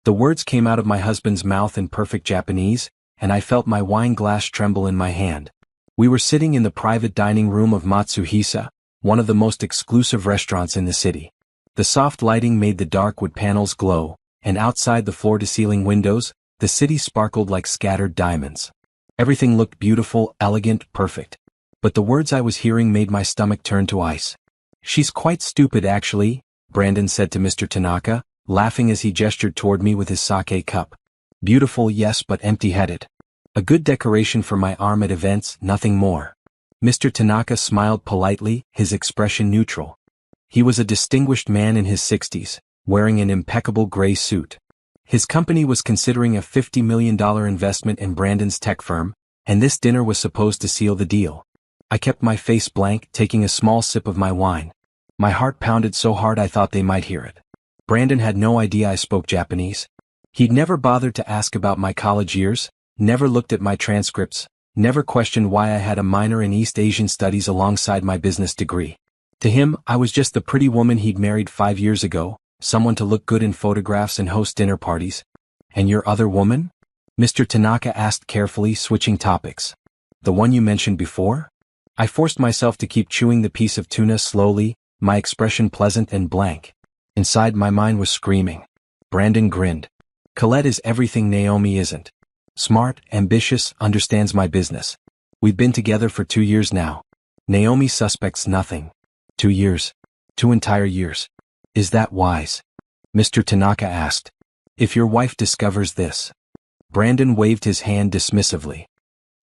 The words came out of my husband's mouth in perfect Japanese, and I felt my wine glass tremble in my hand. We were sitting in the private dining room of Matsuhisa, one of the most exclusive restaurants in the city. The soft lighting made the dark wood panels glow, and outside the floor-to-ceiling windows, the city sparkled like scattered diamonds. Everything looked beautiful, elegant, perfect. But the words I was hearing made my stomach turn to ice. "She's quite stupid actually," Brandon said to Mr. Tanaka, laughing as he gestured toward me with his sake cup. "Beautiful, yes, but empty-headed. A good decoration for my arm at events, nothing more." Mr. Tanaka smiled politely, his expression neutral. He was a distinguished man in his 60s, wearing an impeccable gray suit. His company was considering a $50 million investment in Brandon's tech firm, and this dinner was supposed to seal the deal. I kept my face blank, taking a small sip of my wine. My heart pounded so hard I thought they might hear it. Brandon had no idea I spoke Japanese. He'd never bothered to ask about my college years, never looked at my transcripts, never questioned why I had a minor in East Asian studies alongside my business degree. To him, I was just the pretty woman he'd married 5 years ago, someone to look good in photographs and host dinner parties. "And your other woman?" Mr. Tanaka asked carefully, switching topics. "The one you mentioned before?" I forced myself to keep chewing the piece of tuna slowly, my expression pleasant and blank. Inside my mind was screaming. Brandon grinned. "Colette is everything Naomi isn't. Smart, ambitious, understands my business. We've been together for 2 years now. Naomi suspects nothing. 2 years. 2 entire years. Is that wise?" Mr. Tanaka asked. "If your wife discovers this." Brandon waved his hand dismissively.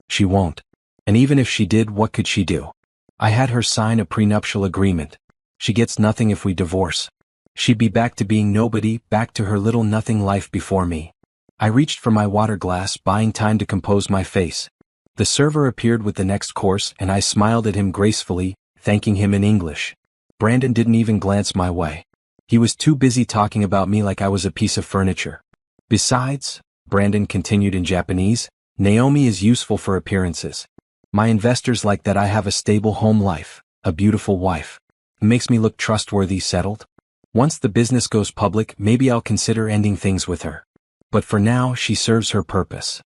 "She won't. And even if she did, what could she do? I had her sign a prenuptial agreement. She gets nothing if we divorce. She'd be back to being nobody, back to her little nothing life before me." I reached for my water glass, buying time to compose my face. The server appeared with the next course, and I smiled at him gracefully, thanking him in English. Brandon didn't even glance my way. He was too busy talking about me like I was a piece of furniture. "Besides," Brandon continued in Japanese, "Naomi is useful for appearances. My investors like that I have a stable home life, a beautiful wife. It makes me look trustworthy, settled. Once the business goes public, maybe I'll consider ending things with her. But for now, she serves her purpose."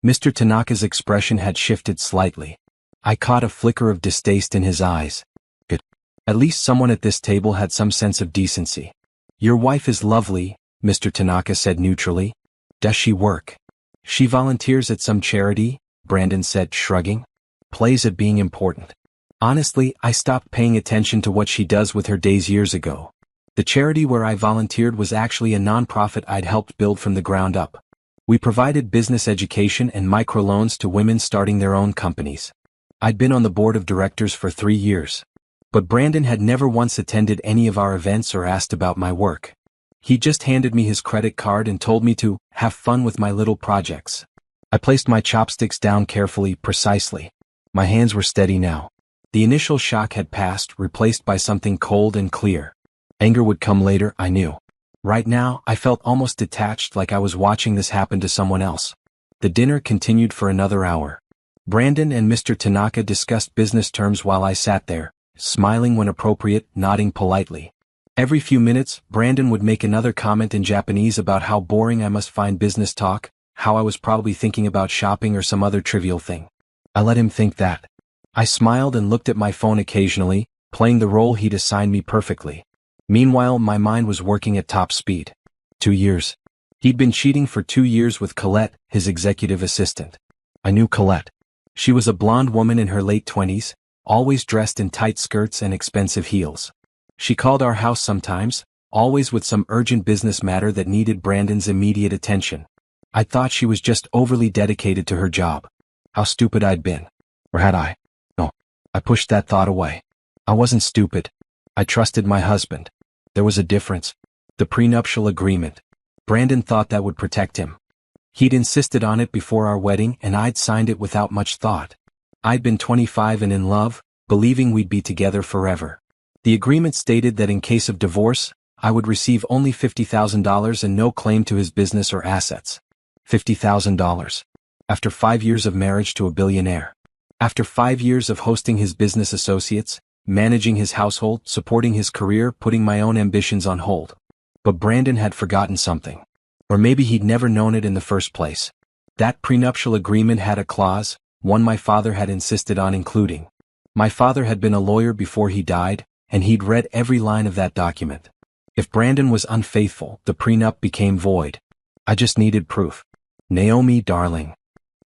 Mr. Tanaka's expression had shifted slightly. I caught a flicker of distaste in his eyes. Good. At least someone at this table had some sense of decency. "Your wife is lovely," Mr. Tanaka said neutrally. "Does she work?" "She volunteers at some charity," Brandon said, shrugging. "Plays at being important. Honestly, I stopped paying attention to what she does with her days years ago. The charity where I volunteered was actually a nonprofit I'd helped build from the ground up. We provided business education and microloans to women starting their own companies. I'd been on the board of directors for 3 years. But Brandon had never once attended any of our events or asked about my work. He just handed me his credit card and told me to have fun with my little projects. I placed my chopsticks down carefully, precisely. My hands were steady now. The initial shock had passed, replaced by something cold and clear. Anger would come later, I knew. Right now, I felt almost detached, like I was watching this happen to someone else. The dinner continued for another hour. Brandon and Mr. Tanaka discussed business terms while I sat there, smiling when appropriate, nodding politely. Every few minutes, Brandon would make another comment in Japanese about how boring I must find business talk, how I was probably thinking about shopping or some other trivial thing. I let him think that. I smiled and looked at my phone occasionally, playing the role he'd assigned me perfectly. Meanwhile, my mind was working at top speed. 2 years. He'd been cheating for 2 years with Colette, his executive assistant. I knew Colette. She was a blonde woman in her late 20s, always dressed in tight skirts and expensive heels. She called our house sometimes, always with some urgent business matter that needed Brandon's immediate attention. I thought she was just overly dedicated to her job. How stupid I'd been. Or had I? No. I pushed that thought away. I wasn't stupid. I trusted my husband. There was a difference. The prenuptial agreement. Brandon thought that would protect him. He'd insisted on it before our wedding, and I'd signed it without much thought. I'd been 25 and in love, believing we'd be together forever. The agreement stated that in case of divorce, I would receive only $50,000 and no claim to his business or assets. $50,000. After 5 years of marriage to a billionaire. After 5 years of hosting his business associates, managing his household, supporting his career, putting my own ambitions on hold. But Brandon had forgotten something. Or maybe he'd never known it in the first place. That prenuptial agreement had a clause, one my father had insisted on including. My father had been a lawyer before he died, and he'd read every line of that document. If Brandon was unfaithful, the prenup became void. I just needed proof. Naomi, darling.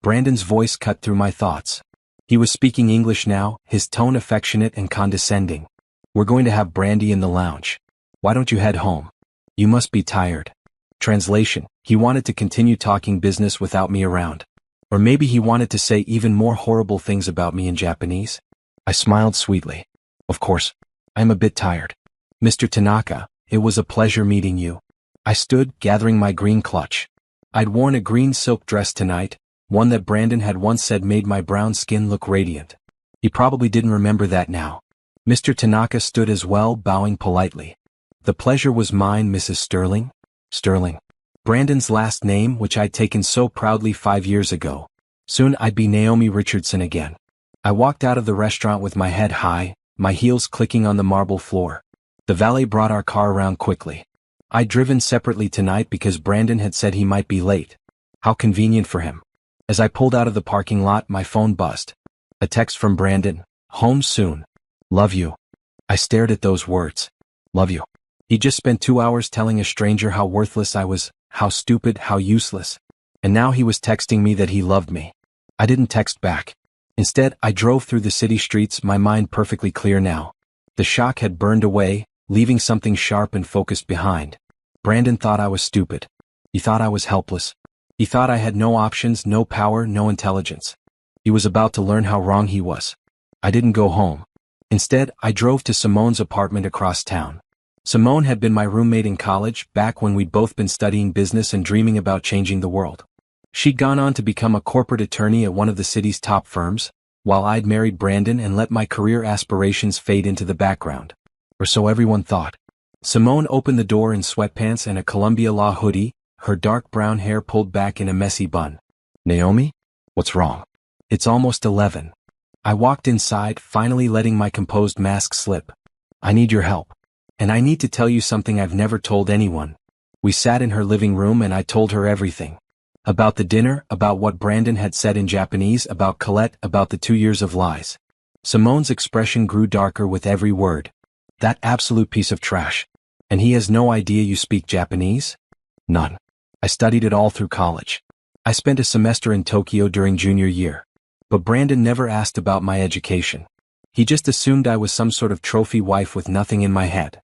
Brandon's voice cut through my thoughts. He was speaking English now, his tone affectionate and condescending. We're going to have brandy in the lounge. Why don't you head home? You must be tired. Translation: he wanted to continue talking business without me around. Or maybe he wanted to say even more horrible things about me in Japanese. I smiled sweetly. Of course. I'm a bit tired. Mr. Tanaka, it was a pleasure meeting you. I stood, gathering my green clutch. I'd worn a green silk dress tonight, one that Brandon had once said made my brown skin look radiant. He probably didn't remember that now. Mr. Tanaka stood as well, bowing politely. The pleasure was mine, Mrs. Sterling. Sterling. Brandon's last name, which I'd taken so proudly 5 years ago. Soon I'd be Naomi Richardson again. I walked out of the restaurant with my head high, my heels clicking on the marble floor. The valet brought our car around quickly. I'd driven separately tonight because Brandon had said he might be late. How convenient for him. As I pulled out of the parking lot, my phone buzzed. A text from Brandon. Home soon. Love you. I stared at those words. Love you. He just spent 2 hours telling a stranger how worthless I was, how stupid, how useless. And now he was texting me that he loved me. I didn't text back. Instead, I drove through the city streets, my mind perfectly clear now. The shock had burned away, leaving something sharp and focused behind. Brandon thought I was stupid. He thought I was helpless. He thought I had no options, no power, no intelligence. He was about to learn how wrong he was. I didn't go home. Instead, I drove to Simone's apartment across town. Simone had been my roommate in college, back when we'd both been studying business and dreaming about changing the world. She'd gone on to become a corporate attorney at one of the city's top firms, while I'd married Brandon and let my career aspirations fade into the background. Or so everyone thought. Simone opened the door in sweatpants and a Columbia Law hoodie, her dark brown hair pulled back in a messy bun. Naomi? What's wrong? It's almost 11. I walked inside, finally letting my composed mask slip. I need your help. And I need to tell you something I've never told anyone. We sat in her living room and I told her everything. About the dinner, about what Brandon had said in Japanese, about Colette, about the 2 years of lies. Simone's expression grew darker with every word. That absolute piece of trash. And he has no idea you speak Japanese? None. I studied it all through college. I spent a semester in Tokyo during junior year. But Brandon never asked about my education. He just assumed I was some sort of trophy wife with nothing in my head.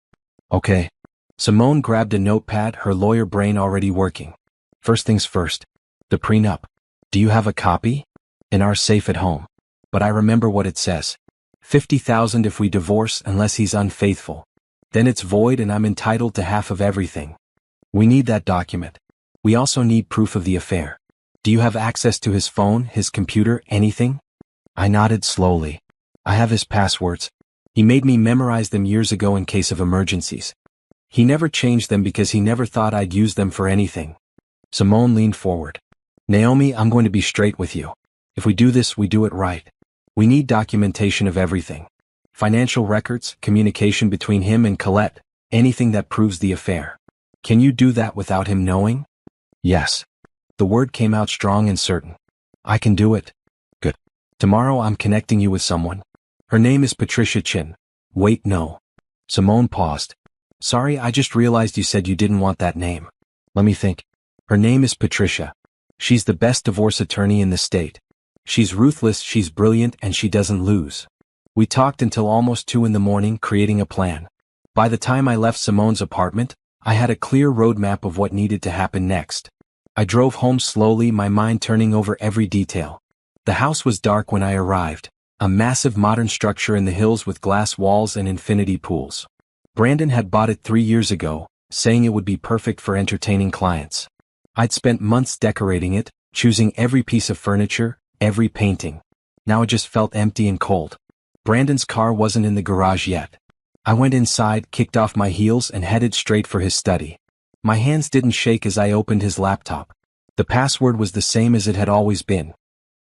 Okay. Simone grabbed a notepad, her lawyer brain already working. First things first. The prenup. Do you have a copy? In our safe at home. But I remember what it says. 50,000 if we divorce unless he's unfaithful. Then it's void and I'm entitled to half of everything. We need that document. We also need proof of the affair. Do you have access to his phone, his computer, anything? I nodded slowly. I have his passwords. He made me memorize them years ago in case of emergencies. He never changed them because he never thought I'd use them for anything. Simone leaned forward. Naomi, I'm going to be straight with you. If we do this, we do it right. We need documentation of everything. Financial records, communication between him and Colette, anything that proves the affair. Can you do that without him knowing? Yes. The word came out strong and certain. I can do it. Good. Tomorrow I'm connecting you with someone. Her name is Patricia Chin. Wait, no. Simone paused. Sorry, I just realized you said you didn't want that name. Let me think. Her name is Patricia. She's the best divorce attorney in the state. She's ruthless, she's brilliant, and she doesn't lose. We talked until almost 2 in the morning, creating a plan. By the time I left Simone's apartment, I had a clear roadmap of what needed to happen next. I drove home slowly, my mind turning over every detail. The house was dark when I arrived, a massive modern structure in the hills with glass walls and infinity pools. Brandon had bought it 3 years ago, saying it would be perfect for entertaining clients. I'd spent months decorating it, choosing every piece of furniture, every painting. Now it just felt empty and cold. Brandon's car wasn't in the garage yet. I went inside, kicked off my heels, and headed straight for his study. My hands didn't shake as I opened his laptop. The password was the same as it had always been.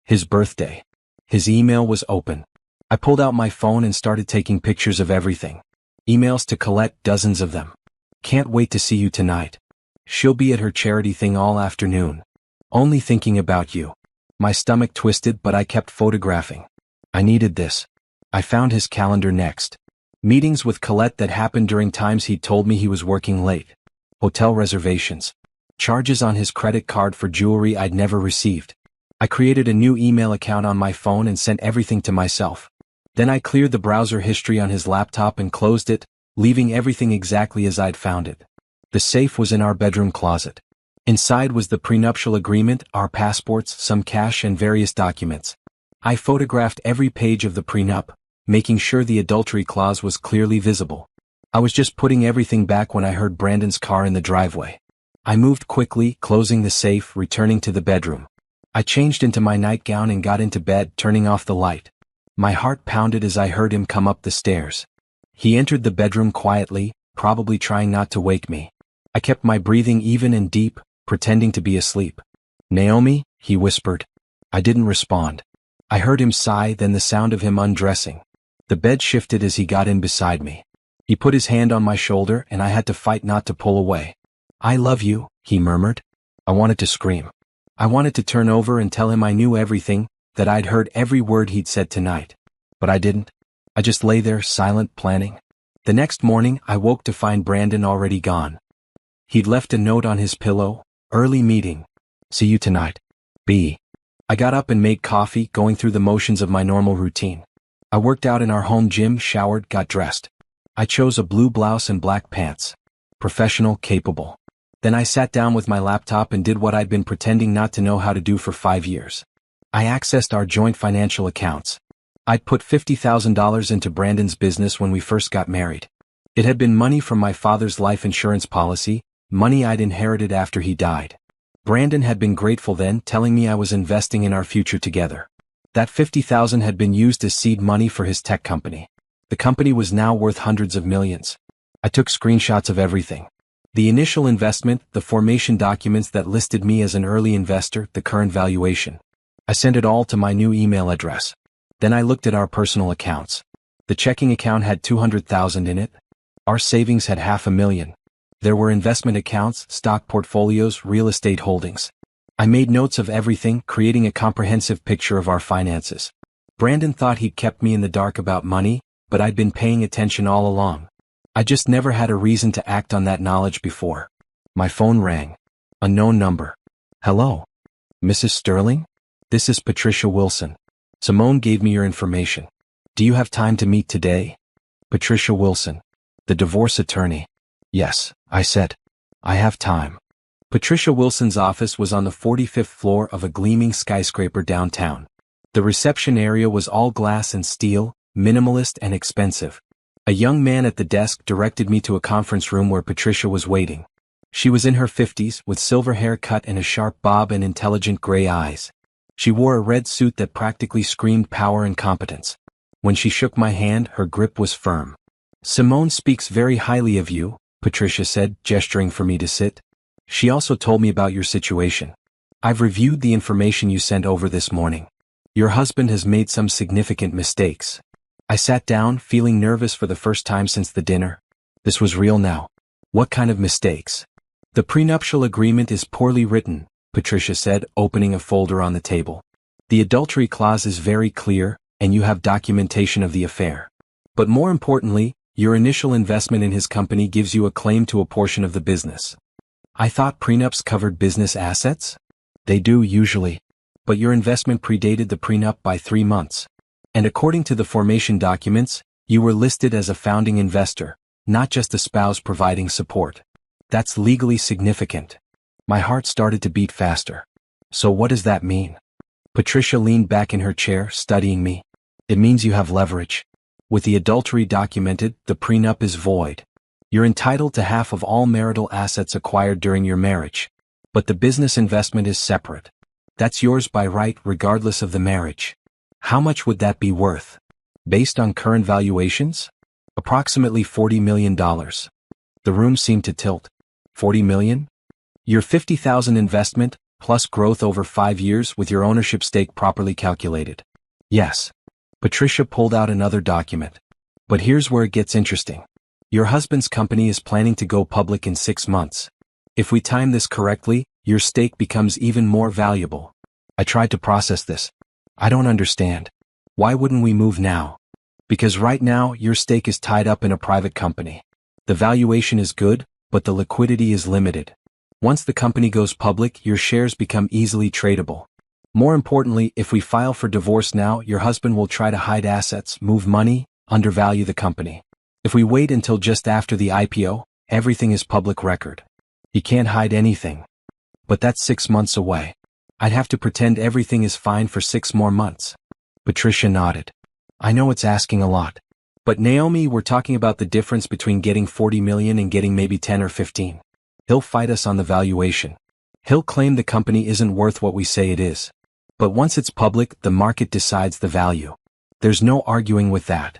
His birthday. His email was open. I pulled out my phone and started taking pictures of everything. Emails to Colette, dozens of them. Can't wait to see you tonight. She'll be at her charity thing all afternoon. Only thinking about you. My stomach twisted, but I kept photographing. I needed this. I found his calendar next. Meetings with Colette that happened during times he'd told me he was working late. Hotel reservations. Charges on his credit card for jewelry I'd never received. I created a new email account on my phone and sent everything to myself. Then I cleared the browser history on his laptop and closed it, leaving everything exactly as I'd found it. The safe was in our bedroom closet. Inside was the prenuptial agreement, our passports, some cash and various documents. I photographed every page of the prenup, making sure the adultery clause was clearly visible. I was just putting everything back when I heard Brandon's car in the driveway. I moved quickly, closing the safe, returning to the bedroom. I changed into my nightgown and got into bed, turning off the light. My heart pounded as I heard him come up the stairs. He entered the bedroom quietly, probably trying not to wake me. I kept my breathing even and deep, pretending to be asleep. "Naomi," he whispered. I didn't respond. I heard him sigh, then the sound of him undressing. The bed shifted as he got in beside me. He put his hand on my shoulder and I had to fight not to pull away. "I love you," he murmured. I wanted to scream. I wanted to turn over and tell him I knew everything, that I'd heard every word he'd said tonight. But I didn't. I just lay there, silent, planning. The next morning, I woke to find Brandon already gone. He'd left a note on his pillow: "Early meeting. See you tonight. B." I got up and made coffee, going through the motions of my normal routine. I worked out in our home gym, showered, got dressed. I chose a blue blouse and black pants. Professional, capable. Then I sat down with my laptop and did what I'd been pretending not to know how to do for 5 years. I accessed our joint financial accounts. I'd put $50,000 into Brandon's business when we first got married. It had been money from my father's life insurance policy, money I'd inherited after he died. Brandon had been grateful then, telling me I was investing in our future together. That $50,000 had been used as seed money for his tech company. The company was now worth hundreds of millions. I took screenshots of everything. The initial investment, the formation documents that listed me as an early investor, the current valuation. I sent it all to my new email address. Then I looked at our personal accounts. The checking account had $200,000 in it. Our savings had $500,000. There were investment accounts, stock portfolios, real estate holdings. I made notes of everything, creating a comprehensive picture of our finances. Brandon thought he'd kept me in the dark about money, but I'd been paying attention all along. I just never had a reason to act on that knowledge before. My phone rang. Unknown number. "Hello? Mrs. Sterling? This is Patricia Wilson. Simone gave me your information. Do you have time to meet today?" Patricia Wilson. The divorce attorney. "Yes," I said. "I have time." Patricia Wilson's office was on the 45th floor of a gleaming skyscraper downtown. The reception area was all glass and steel, minimalist and expensive. A young man at the desk directed me to a conference room where Patricia was waiting. She was in her 50s, with silver hair cut and a sharp bob and intelligent gray eyes. She wore a red suit that practically screamed power and competence. When she shook my hand, her grip was firm. "Simone speaks very highly of you," Patricia said, gesturing for me to sit. "She also told me about your situation. I've reviewed the information you sent over this morning. Your husband has made some significant mistakes." I sat down, feeling nervous for the first time since the dinner. This was real now. "What kind of mistakes?" "The prenuptial agreement is poorly written," Patricia said, opening a folder on the table. "The adultery clause is very clear, and you have documentation of the affair. But more importantly, your initial investment in his company gives you a claim to a portion of the business." "I thought prenups covered business assets?" "They do usually. But your investment predated the prenup by 3 months. And according to the formation documents, you were listed as a founding investor, not just a spouse providing support. That's legally significant." My heart started to beat faster. "So what does that mean?" Patricia leaned back in her chair, studying me. "It means you have leverage. With the adultery documented, the prenup is void. You're entitled to half of all marital assets acquired during your marriage. But the business investment is separate. That's yours by right regardless of the marriage. How much would that be worth? Based on current valuations? Approximately $40 million. The room seemed to tilt. $40 million? Your $50,000 investment, plus growth over 5 years with your ownership stake properly calculated. Yes. Patricia pulled out another document. But here's where it gets interesting. Your husband's company is planning to go public in 6 months. If we time this correctly, your stake becomes even more valuable. I tried to process this. I don't understand. Why wouldn't we move now? Because right now, your stake is tied up in a private company. The valuation is good, but the liquidity is limited. Once the company goes public, your shares become easily tradable. More importantly, if we file for divorce now, your husband will try to hide assets, move money, undervalue the company. If we wait until just after the IPO, everything is public record. He can't hide anything. But that's 6 months away. I'd have to pretend everything is fine for 6 more months. Patricia nodded. I know it's asking a lot. But Naomi, we're talking about the difference between getting 40 million and getting maybe 10 or 15. He'll fight us on the valuation. He'll claim the company isn't worth what we say it is. But once it's public, the market decides the value. There's no arguing with that.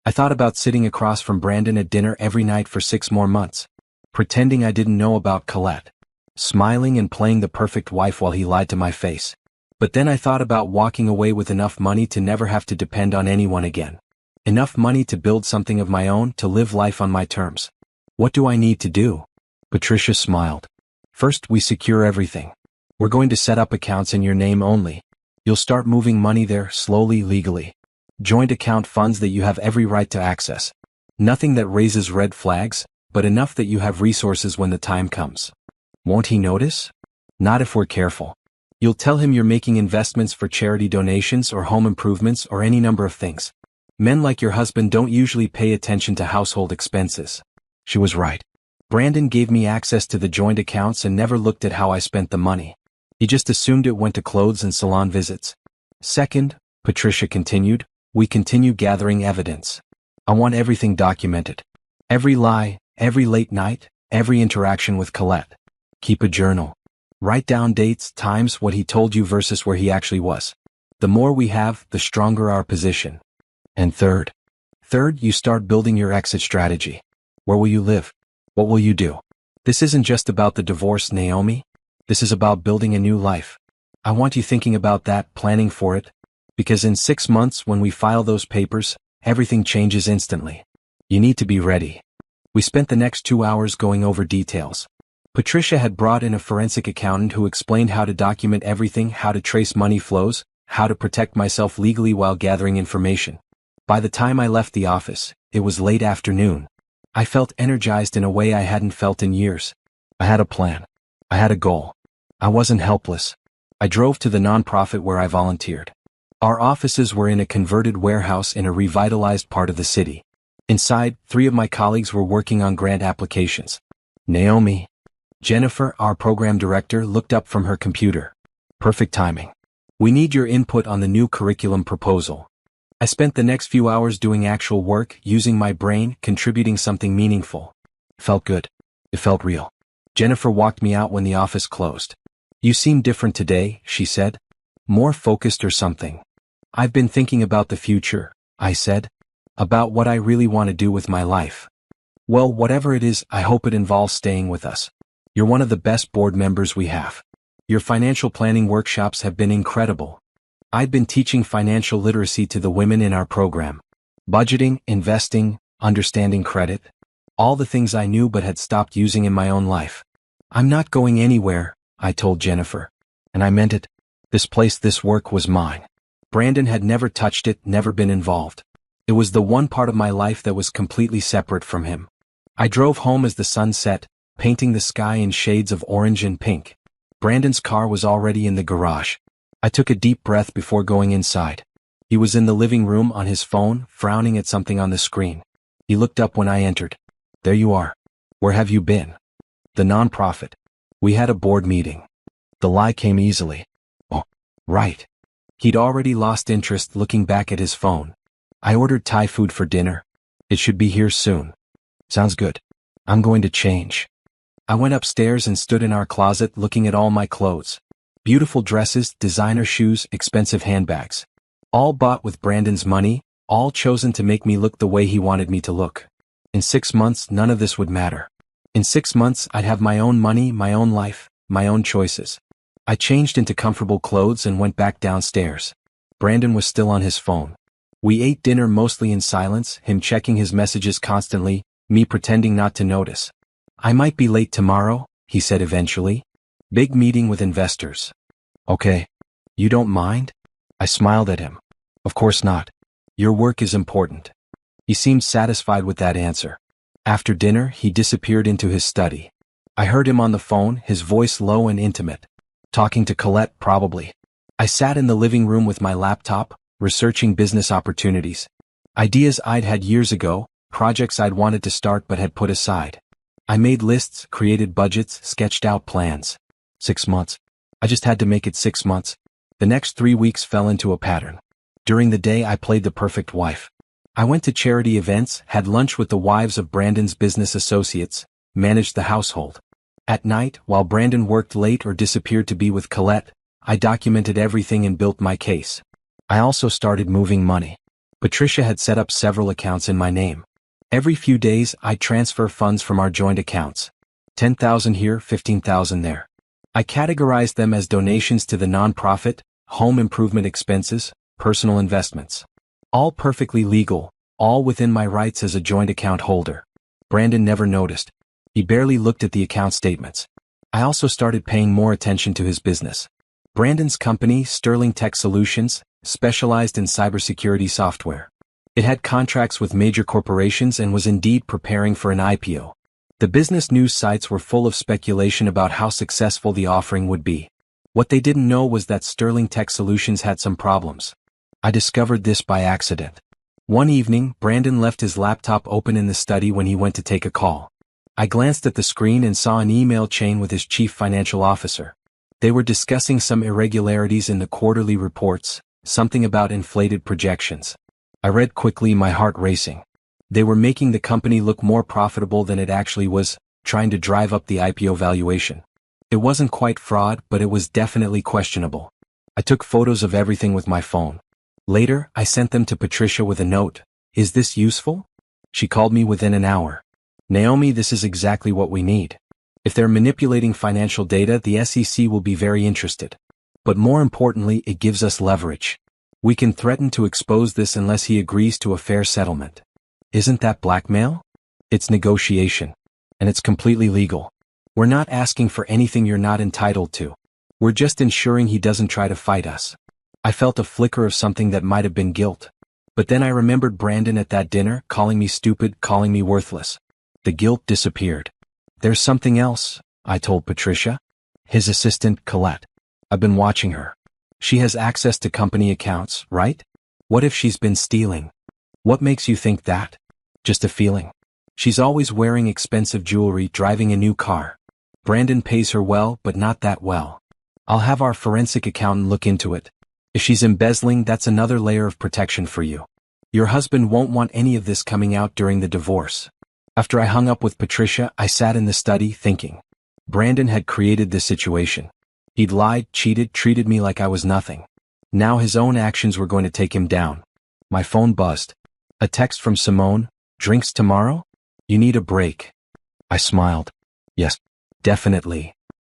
I thought about sitting across from Brandon at dinner every night for 6 more months. Pretending I didn't know about Colette. Smiling and playing the perfect wife while he lied to my face. But then I thought about walking away with enough money to never have to depend on anyone again. Enough money to build something of my own, to live life on my terms. What do I need to do? Patricia smiled. First, we secure everything. We're going to set up accounts in your name only. You'll start moving money there, slowly, legally. Joint account funds that you have every right to access. Nothing that raises red flags, but enough that you have resources when the time comes. Won't he notice? Not if we're careful. You'll tell him you're making investments for charity donations or home improvements or any number of things. Men like your husband don't usually pay attention to household expenses. She was right. Brandon gave me access to the joint accounts and never looked at how I spent the money. He just assumed it went to clothes and salon visits. Second, Patricia continued, we continue gathering evidence. I want everything documented. Every lie, every late night, every interaction with Colette. Keep a journal. Write down dates, times, what he told you versus where he actually was. The more we have, the stronger our position. And third, you start building your exit strategy. Where will you live? What will you do? This isn't just about the divorce, Naomi. This is about building a new life. I want you thinking about that, planning for it. Because in 6 months, when we file those papers, everything changes instantly. You need to be ready. We spent the next 2 hours going over details. Patricia had brought in a forensic accountant who explained how to document everything, how to trace money flows, how to protect myself legally while gathering information. By the time I left the office, it was late afternoon. I felt energized in a way I hadn't felt in years. I had a plan. I had a goal. I wasn't helpless. I drove to the nonprofit where I volunteered. Our offices were in a converted warehouse in a revitalized part of the city. Inside, 3 of my colleagues were working on grant applications. Naomi. Jennifer, our program director, looked up from her computer. Perfect timing. We need your input on the new curriculum proposal. I spent the next few hours doing actual work, using my brain, contributing something meaningful. It felt good. It felt real. Jennifer walked me out when the office closed. You seem different today, she said. More focused or something. I've been thinking about the future, I said. About what I really want to do with my life. Well, whatever it is, I hope it involves staying with us. You're one of the best board members we have. Your financial planning workshops have been incredible. I've been teaching financial literacy to the women in our program. Budgeting, investing, understanding credit. All the things I knew but had stopped using in my own life. I'm not going anywhere, I told Jennifer. And I meant it. This place, this work was mine. Brandon had never touched it, never been involved. It was the one part of my life that was completely separate from him. I drove home as the sun set, painting the sky in shades of orange and pink. Brandon's car was already in the garage. I took a deep breath before going inside. He was in the living room on his phone, frowning at something on the screen. He looked up when I entered. There you are. Where have you been? The nonprofit. We had a board meeting. The lie came easily. Oh, right. He'd already lost interest looking back at his phone. I ordered Thai food for dinner. It should be here soon. Sounds good. I'm going to change. I went upstairs and stood in our closet looking at all my clothes. Beautiful dresses, designer shoes, expensive handbags. All bought with Brandon's money, all chosen to make me look the way he wanted me to look. In 6 months, none of this would matter. In 6 months, I'd have my own money, my own life, my own choices. I changed into comfortable clothes and went back downstairs. Brandon was still on his phone. We ate dinner mostly in silence, him checking his messages constantly, me pretending not to notice. I might be late tomorrow, he said eventually. Big meeting with investors. Okay. You don't mind? I smiled at him. Of course not. Your work is important. He seemed satisfied with that answer. After dinner, he disappeared into his study. I heard him on the phone, his voice low and intimate. Talking to Colette, probably. I sat in the living room with my laptop, researching business opportunities. Ideas I'd had years ago, projects I'd wanted to start but had put aside. I made lists, created budgets, sketched out plans. 6 months. I just had to make it 6 months. The next 3 weeks fell into a pattern. During the day I played the perfect wife. I went to charity events, had lunch with the wives of Brandon's business associates, managed the household. At night, while Brandon worked late or disappeared to be with Colette, I documented everything and built my case. I also started moving money. Patricia had set up several accounts in my name. Every few days I'd transfer funds from our joint accounts. 10,000 here, 15,000 there. I categorized them as donations to the nonprofit, home improvement expenses, personal investments. All perfectly legal, all within my rights as a joint account holder. Brandon never noticed. He barely looked at the account statements. I also started paying more attention to his business. Brandon's company, Sterling Tech Solutions, specialized in cybersecurity software. It had contracts with major corporations and was indeed preparing for an IPO. The business news sites were full of speculation about how successful the offering would be. What they didn't know was that Sterling Tech Solutions had some problems. I discovered this by accident. One evening, Brandon left his laptop open in the study when he went to take a call. I glanced at the screen and saw an email chain with his chief financial officer. They were discussing some irregularities in the quarterly reports, something about inflated projections. I read quickly, my heart racing. They were making the company look more profitable than it actually was, trying to drive up the IPO valuation. It wasn't quite fraud, but it was definitely questionable. I took photos of everything with my phone. Later, I sent them to Patricia with a note. Is this useful? She called me within an hour. Naomi, this is exactly what we need. If they're manipulating financial data, the SEC will be very interested. But more importantly, it gives us leverage. We can threaten to expose this unless he agrees to a fair settlement. Isn't that blackmail? It's negotiation. And it's completely legal. We're not asking for anything you're not entitled to. We're just ensuring he doesn't try to fight us. I felt a flicker of something that might have been guilt. But then I remembered Brandon at that dinner, calling me stupid, calling me worthless. The guilt disappeared. There's something else, I told Patricia. His assistant, Colette. I've been watching her. She has access to company accounts, right? What if she's been stealing? What makes you think that? Just a feeling. She's always wearing expensive jewelry, driving a new car. Brandon pays her well, but not that well. I'll have our forensic accountant look into it. If she's embezzling, that's another layer of protection for you. Your husband won't want any of this coming out during the divorce. After I hung up with Patricia, I sat in the study thinking. Brandon had created this situation. He'd lied, cheated, treated me like I was nothing. Now his own actions were going to take him down. My phone buzzed. A text from Simone. Drinks tomorrow? You need a break. I smiled. Yes, definitely.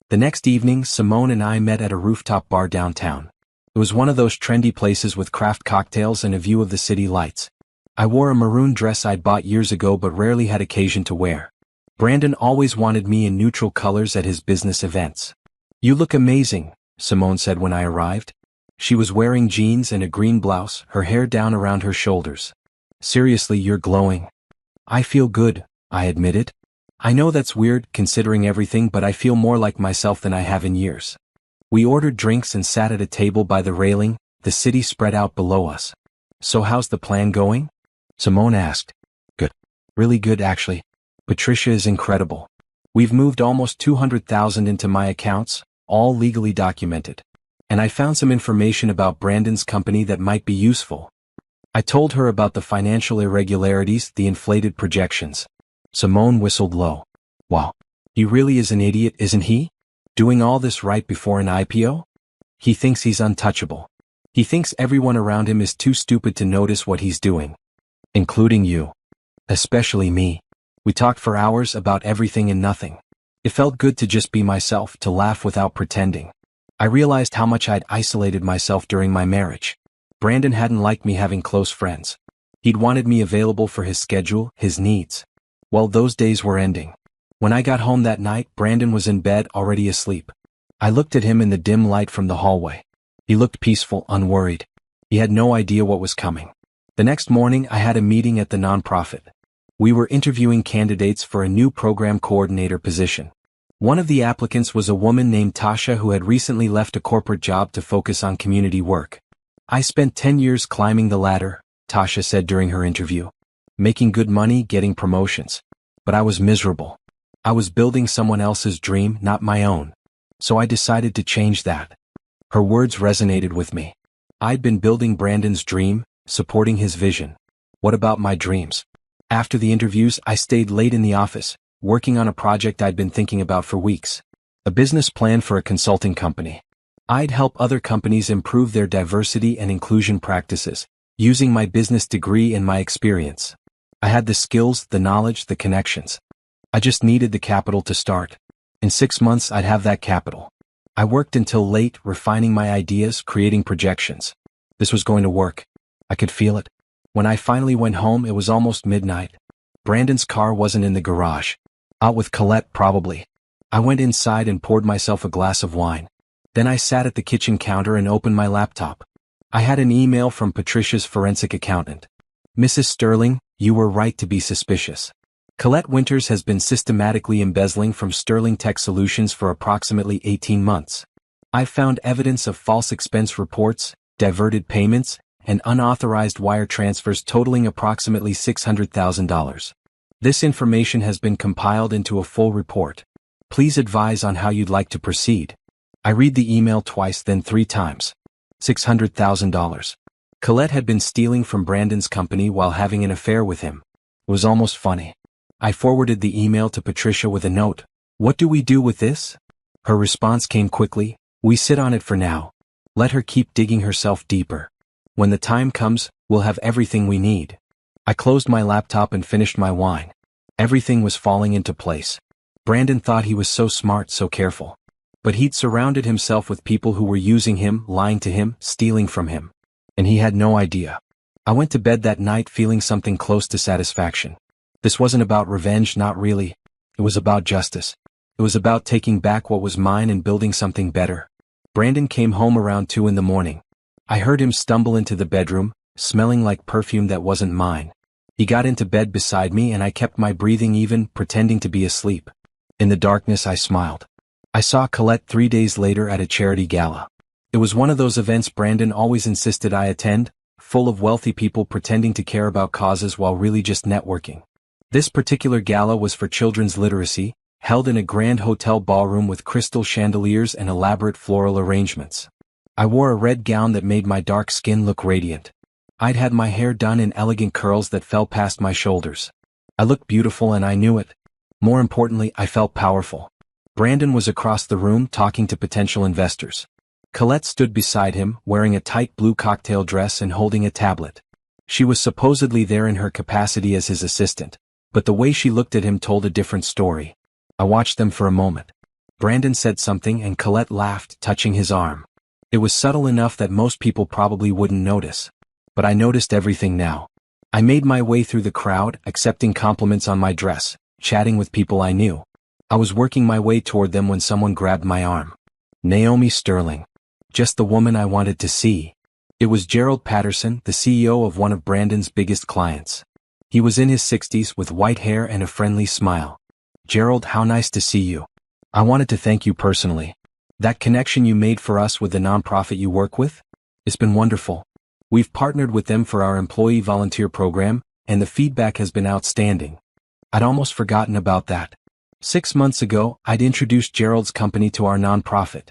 The next evening, Simone and I met at a rooftop bar downtown. It was one of those trendy places with craft cocktails and a view of the city lights. I wore a maroon dress I'd bought years ago but rarely had occasion to wear. Brandon always wanted me in neutral colors at his business events. You look amazing, Simone said when I arrived. She was wearing jeans and a green blouse, her hair down around her shoulders. Seriously, you're glowing. I feel good, I admitted. I know that's weird, considering everything, but I feel more like myself than I have in years. We ordered drinks and sat at a table by the railing, the city spread out below us. So how's the plan going? Simone asked. Good. Really good, actually. Patricia is incredible. We've moved almost 200,000 into my accounts, all legally documented. And I found some information about Brandon's company that might be useful. I told her about the financial irregularities, the inflated projections. Simone whistled low. Wow. He really is an idiot, isn't he? Doing all this right before an IPO? He thinks he's untouchable. He thinks everyone around him is too stupid to notice what he's doing. Including you. Especially me. We talked for hours about everything and nothing. It felt good to just be myself, to laugh without pretending. I realized how much I'd isolated myself during my marriage. Brandon hadn't liked me having close friends. He'd wanted me available for his schedule, his needs. Well, those days were ending. When I got home that night, Brandon was in bed, already asleep. I looked at him in the dim light from the hallway. He looked peaceful, unworried. He had no idea what was coming. The next morning, I had a meeting at the nonprofit. We were interviewing candidates for a new program coordinator position. One of the applicants was a woman named Tasha who had recently left a corporate job to focus on community work. "I spent 10 years climbing the ladder," Tasha said during her interview. "Making good money, getting promotions. But I was miserable. I was building someone else's dream, not my own. So I decided to change that." Her words resonated with me. I'd been building Brandon's dream, supporting his vision. What about my dreams? After the interviews, I stayed late in the office, working on a project I'd been thinking about for weeks. A business plan for a consulting company. I'd help other companies improve their diversity and inclusion practices, using my business degree and my experience. I had the skills, the knowledge, the connections. I just needed the capital to start. In 6 months, I'd have that capital. I worked until late, refining my ideas, creating projections. This was going to work. I could feel it. When I finally went home, it was almost midnight. Brandon's car wasn't in the garage. Out with Colette, probably. I went inside and poured myself a glass of wine. Then I sat at the kitchen counter and opened my laptop. I had an email from Patricia's forensic accountant. "Mrs. Sterling, you were right to be suspicious. Colette Winters has been systematically embezzling from Sterling Tech Solutions for approximately 18 months. I've found evidence of false expense reports, diverted payments, and unauthorized wire transfers totaling approximately $600,000. This information has been compiled into a full report. Please advise on how you'd like to proceed." I read the email twice, then 3 times. $600,000. Colette had been stealing from Brandon's company while having an affair with him. It was almost funny. I forwarded the email to Patricia with a note. "What do we do with this?" Her response came quickly. "We sit on it for now. Let her keep digging herself deeper. When the time comes, we'll have everything we need." I closed my laptop and finished my wine. Everything was falling into place. Brandon thought he was so smart, so careful. But he'd surrounded himself with people who were using him, lying to him, stealing from him. And he had no idea. I went to bed that night feeling something close to satisfaction. This wasn't about revenge, not really. It was about justice. It was about taking back what was mine and building something better. Brandon came home around 2 in the morning. I heard him stumble into the bedroom, smelling like perfume that wasn't mine. He got into bed beside me and I kept my breathing even, pretending to be asleep. In the darkness, I smiled. I saw Colette 3 days later at a charity gala. It was one of those events Brandon always insisted I attend, full of wealthy people pretending to care about causes while really just networking. This particular gala was for children's literacy, held in a grand hotel ballroom with crystal chandeliers and elaborate floral arrangements. I wore a red gown that made my dark skin look radiant. I'd had my hair done in elegant curls that fell past my shoulders. I looked beautiful and I knew it. More importantly, I felt powerful. Brandon was across the room talking to potential investors. Colette stood beside him, wearing a tight blue cocktail dress and holding a tablet. She was supposedly there in her capacity as his assistant, but the way she looked at him told a different story. I watched them for a moment. Brandon said something and Colette laughed, touching his arm. It was subtle enough that most people probably wouldn't notice. But I noticed everything now. I made my way through the crowd, accepting compliments on my dress, chatting with people I knew. I was working my way toward them when someone grabbed my arm. Naomi Sterling. Just the woman I wanted to see. It was Gerald Patterson, the CEO of one of Brandon's biggest clients. He was in his 60s with white hair and a friendly smile. "Gerald, how nice to see you. I wanted to thank you personally. That connection you made for us with the nonprofit you work with? It's been wonderful. We've partnered with them for our employee volunteer program, and the feedback has been outstanding." I'd almost forgotten about that. 6 months ago, I'd introduced Gerald's company to our nonprofit.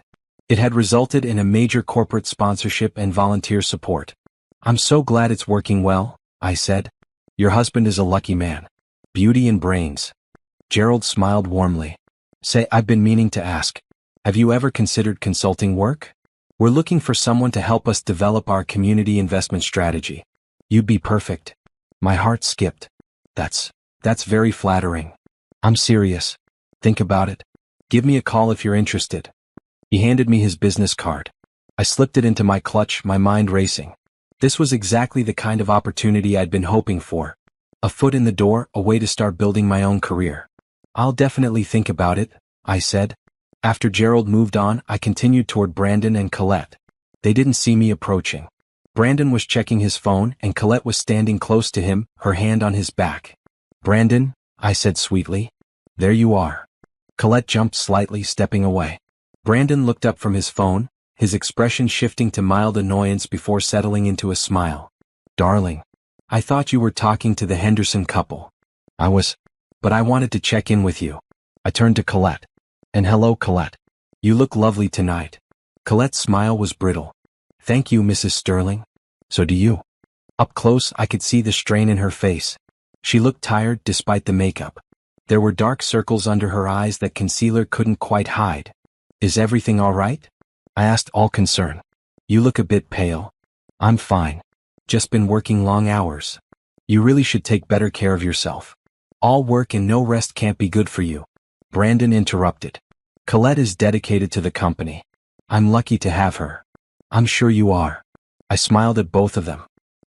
It had resulted in a major corporate sponsorship and volunteer support. "I'm so glad it's working well," I said. "Your husband is a lucky man. Beauty and brains." Gerald smiled warmly. "Say, I've been meaning to ask. Have you ever considered consulting work? We're looking for someone to help us develop our community investment strategy. You'd be perfect." My heart skipped. That's very flattering. "I'm serious. Think about it. Give me a call if you're interested." He handed me his business card. I slipped it into my clutch, my mind racing. This was exactly the kind of opportunity I'd been hoping for. A foot in the door, a way to start building my own career. I'll definitely think about it, I said. After Gerald moved on, I continued toward Brandon and Colette. They didn't see me approaching. Brandon was checking his phone and Colette was standing close to him, her hand on his back. Brandon, I said sweetly. There you are. Colette jumped slightly, stepping away. Brandon looked up from his phone, his expression shifting to mild annoyance before settling into a smile. Darling, I thought you were talking to the Henderson couple. I was, but I wanted to check in with you. I turned to Colette. And hello, Colette. You look lovely tonight. Colette's smile was brittle. Thank you, Mrs. Sterling. So do you. Up close, I could see the strain in her face. She looked tired despite the makeup. There were dark circles under her eyes that concealer couldn't quite hide. Is everything all right? I asked, all concern. You look a bit pale. I'm fine. Just been working long hours. You really should take better care of yourself. All work and no rest can't be good for you. Brandon interrupted. Colette is dedicated to the company. I'm lucky to have her. I'm sure you are. I smiled at both of them.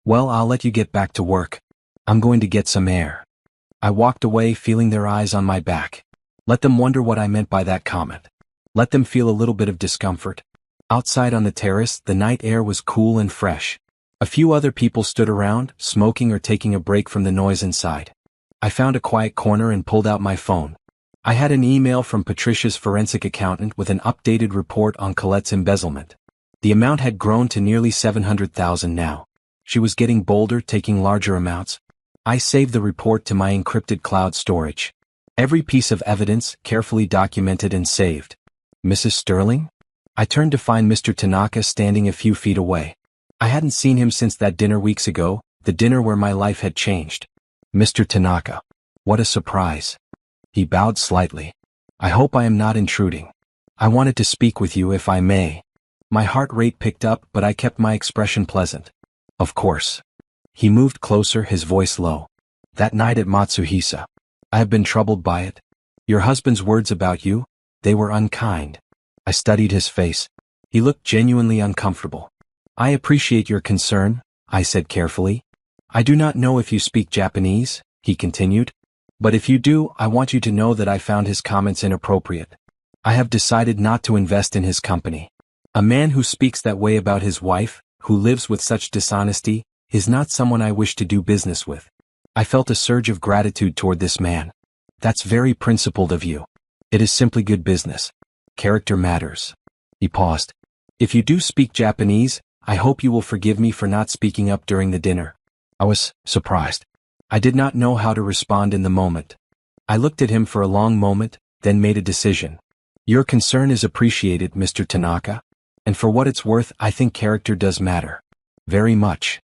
Well, I'll let you get back to work. I'm going to get some air. I walked away, feeling their eyes on my back. Let them wonder what I meant by that comment. Let them feel a little bit of discomfort. Outside on the terrace, the night air was cool and fresh. A few other people stood around, smoking or taking a break from the noise inside. I found a quiet corner and pulled out my phone. I had an email from Patricia's forensic accountant with an updated report on Colette's embezzlement. The amount had grown to nearly $700,000 now. She was getting bolder, taking larger amounts. I saved the report to my encrypted cloud storage. Every piece of evidence carefully documented and saved. Mrs. Sterling? I turned to find Mr. Tanaka standing a few feet away. I hadn't seen him since that dinner weeks ago, the dinner where my life had changed. Mr. Tanaka. What a surprise. He bowed slightly. I hope I am not intruding. I wanted to speak with you if I may. My heart rate picked up, but I kept my expression pleasant. Of course. He moved closer, his voice low. That night at Matsuhisa. I have been troubled by it. Your husband's words about you, they were unkind. I studied his face. He looked genuinely uncomfortable. I appreciate your concern, I said carefully. I do not know if you speak Japanese, he continued. But if you do, I want you to know that I found his comments inappropriate. I have decided not to invest in his company. A man who speaks that way about his wife, who lives with such dishonesty, is not someone I wish to do business with. I felt a surge of gratitude toward this man. That's very principled of you. It is simply good business. Character matters. He paused. If you do speak Japanese, I hope you will forgive me for not speaking up during the dinner. I was surprised. I did not know how to respond in the moment. I looked at him for a long moment, then made a decision. Your concern is appreciated, Mr. Tanaka. And for what it's worth, I think character does matter. Very much.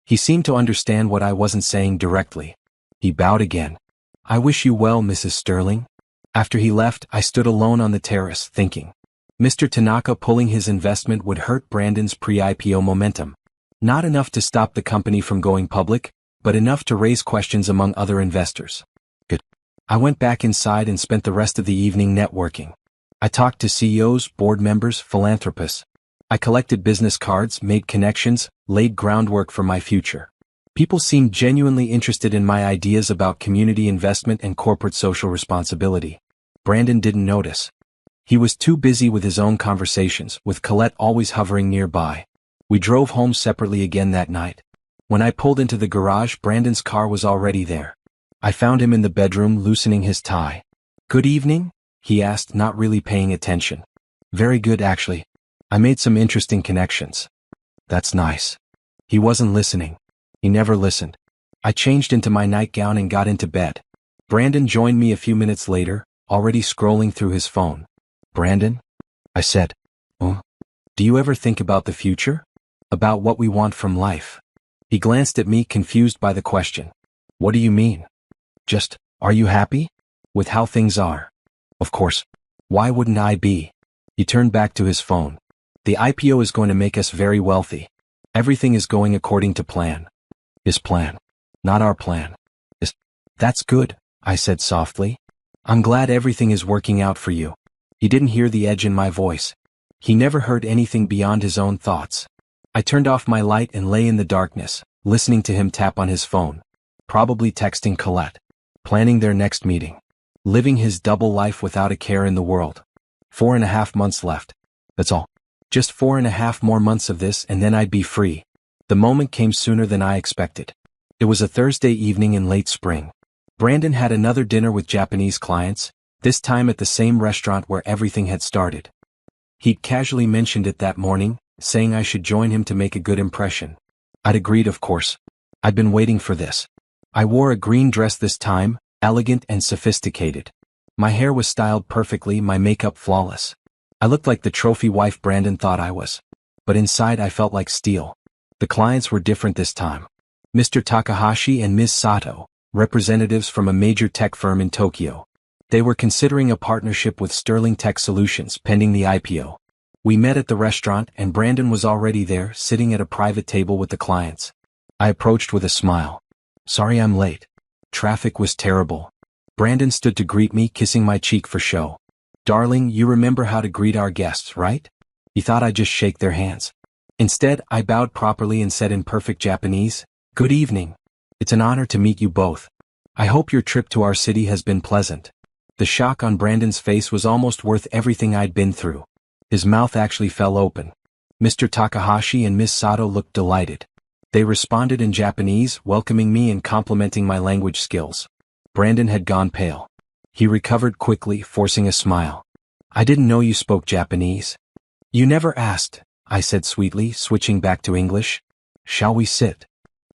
He seemed to understand what I wasn't saying directly. He bowed again. I wish you well, Mrs. Sterling. After he left, I stood alone on the terrace, thinking. Mr. Tanaka pulling his investment would hurt Brandon's pre-IPO momentum. Not enough to stop the company from going public, but enough to raise questions among other investors. Good. I went back inside and spent the rest of the evening networking. I talked to CEOs, board members, philanthropists. I collected business cards, made connections, laid groundwork for my future. People seemed genuinely interested in my ideas about community investment and corporate social responsibility. Brandon didn't notice. He was too busy with his own conversations, with Colette always hovering nearby. We drove home separately again that night. When I pulled into the garage, Brandon's car was already there. I found him in the bedroom loosening his tie. Good evening? He asked, not really paying attention. Very good, actually. I made some interesting connections. That's nice. He wasn't listening. He never listened. I changed into my nightgown and got into bed. Brandon joined me a few minutes later, already scrolling through his phone. Brandon? I said. Oh? Do you ever think about the future? About what we want from life? He glanced at me, confused by the question. What do you mean? Just, are you happy? With how things are? Of course. Why wouldn't I be? He turned back to his phone. The IPO is going to make us very wealthy. Everything is going according to plan. His plan. Not our plan. That's good, I said softly. I'm glad everything is working out for you. He didn't hear the edge in my voice. He never heard anything beyond his own thoughts. I turned off my light and lay in the darkness, listening to him tap on his phone. Probably texting Colette. Planning their next meeting. living his double life without a care in the world. 4.5 months left. That's all. Just 4.5 more months of this and then I'd be free. The moment came sooner than I expected. It was a Thursday evening in late spring. Brandon had another dinner with Japanese clients, this time at the same restaurant where everything had started. He'd casually mentioned it that morning, saying I should join him to make a good impression. I'd agreed, of course. I'd been waiting for this. I wore a green dress this time, elegant and sophisticated. My hair was styled perfectly, my makeup flawless. I looked like the trophy wife Brandon thought I was. But inside I felt like steel. The clients were different this time. Mr. Takahashi and Ms. Sato, representatives from a major tech firm in Tokyo. They were considering a partnership with Sterling Tech Solutions pending the IPO. We met at the restaurant and Brandon was already there, sitting at a private table with the clients. I approached with a smile. Sorry I'm late. Traffic was terrible. Brandon stood to greet me, kissing my cheek for show. Darling, you remember how to greet our guests, right? He thought I'd just shake their hands. Instead, I bowed properly and said in perfect Japanese, Good evening. It's an honor to meet you both. I hope your trip to our city has been pleasant. The shock on Brandon's face was almost worth everything I'd been through. His mouth actually fell open. Mr. Takahashi and Ms. Sato looked delighted. They responded in Japanese, welcoming me and complimenting my language skills. Brandon had gone pale. He recovered quickly, forcing a smile. I didn't know you spoke Japanese. You never asked, I said sweetly, switching back to English. Shall we sit?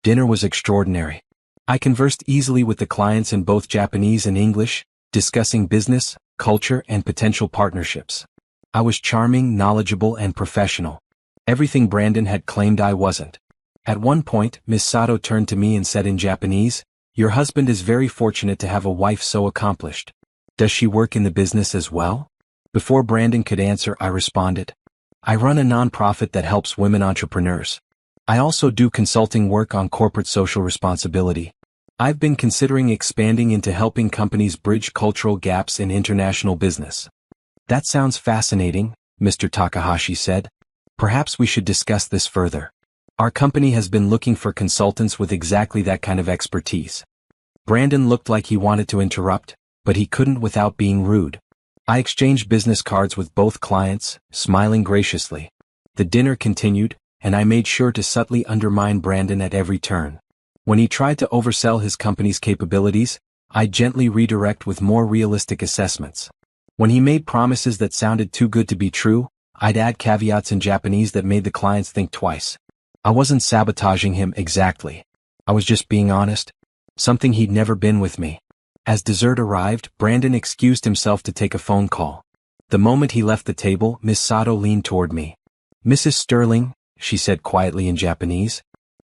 Dinner was extraordinary. I conversed easily with the clients in both Japanese and English, discussing business, culture, and potential partnerships. I was charming, knowledgeable, and professional. Everything Brandon had claimed I wasn't. At one point, Ms. Sato turned to me and said in Japanese, Your husband is very fortunate to have a wife so accomplished. Does she work in the business as well? Before Brandon could answer, I responded. I run a nonprofit that helps women entrepreneurs. I also do consulting work on corporate social responsibility. I've been considering expanding into helping companies bridge cultural gaps in international business. That sounds fascinating, Mr. Takahashi said. Perhaps we should discuss this further. Our company has been looking for consultants with exactly that kind of expertise. Brandon looked like he wanted to interrupt, but he couldn't without being rude. I exchanged business cards with both clients, smiling graciously. The dinner continued, and I made sure to subtly undermine Brandon at every turn. When he tried to oversell his company's capabilities, I'd gently redirect with more realistic assessments. When he made promises that sounded too good to be true, I'd add caveats in Japanese that made the clients think twice. I wasn't sabotaging him exactly. I was just being honest, something he'd never been with me. As dessert arrived, Brandon excused himself to take a phone call. The moment he left the table, Miss Sato leaned toward me. Mrs. Sterling, she said quietly in Japanese,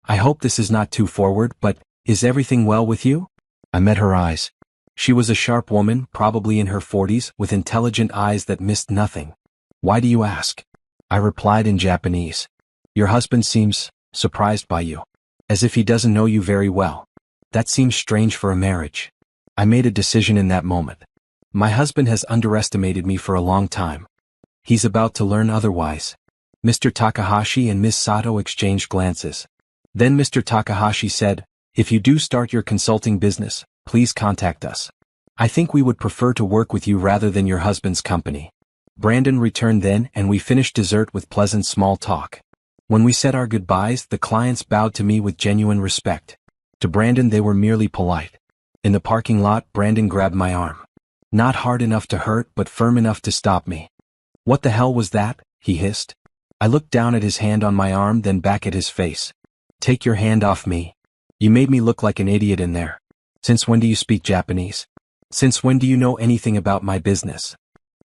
I hope this is not too forward, but is everything well with you? I met her eyes. She was a sharp woman, probably in her 40s, with intelligent eyes that missed nothing. Why do you ask? I replied in Japanese. Your husband seems surprised by you. As if he doesn't know you very well. That seems strange for a marriage. I made a decision in that moment. My husband has underestimated me for a long time. He's about to learn otherwise. Mr. Takahashi and Ms. Sato exchanged glances. Then Mr. Takahashi said, If you do start your consulting business, please contact us. I think we would prefer to work with you rather than your husband's company. Brandon returned then and we finished dessert with pleasant small talk. When we said our goodbyes, the clients bowed to me with genuine respect. To Brandon they were merely polite. In the parking lot, Brandon grabbed my arm. Not hard enough to hurt, but firm enough to stop me. What the hell was that? He hissed. I looked down at his hand on my arm, then back at his face. Take your hand off me. You made me look like an idiot in there. Since when do you speak Japanese? Since when do you know anything about my business?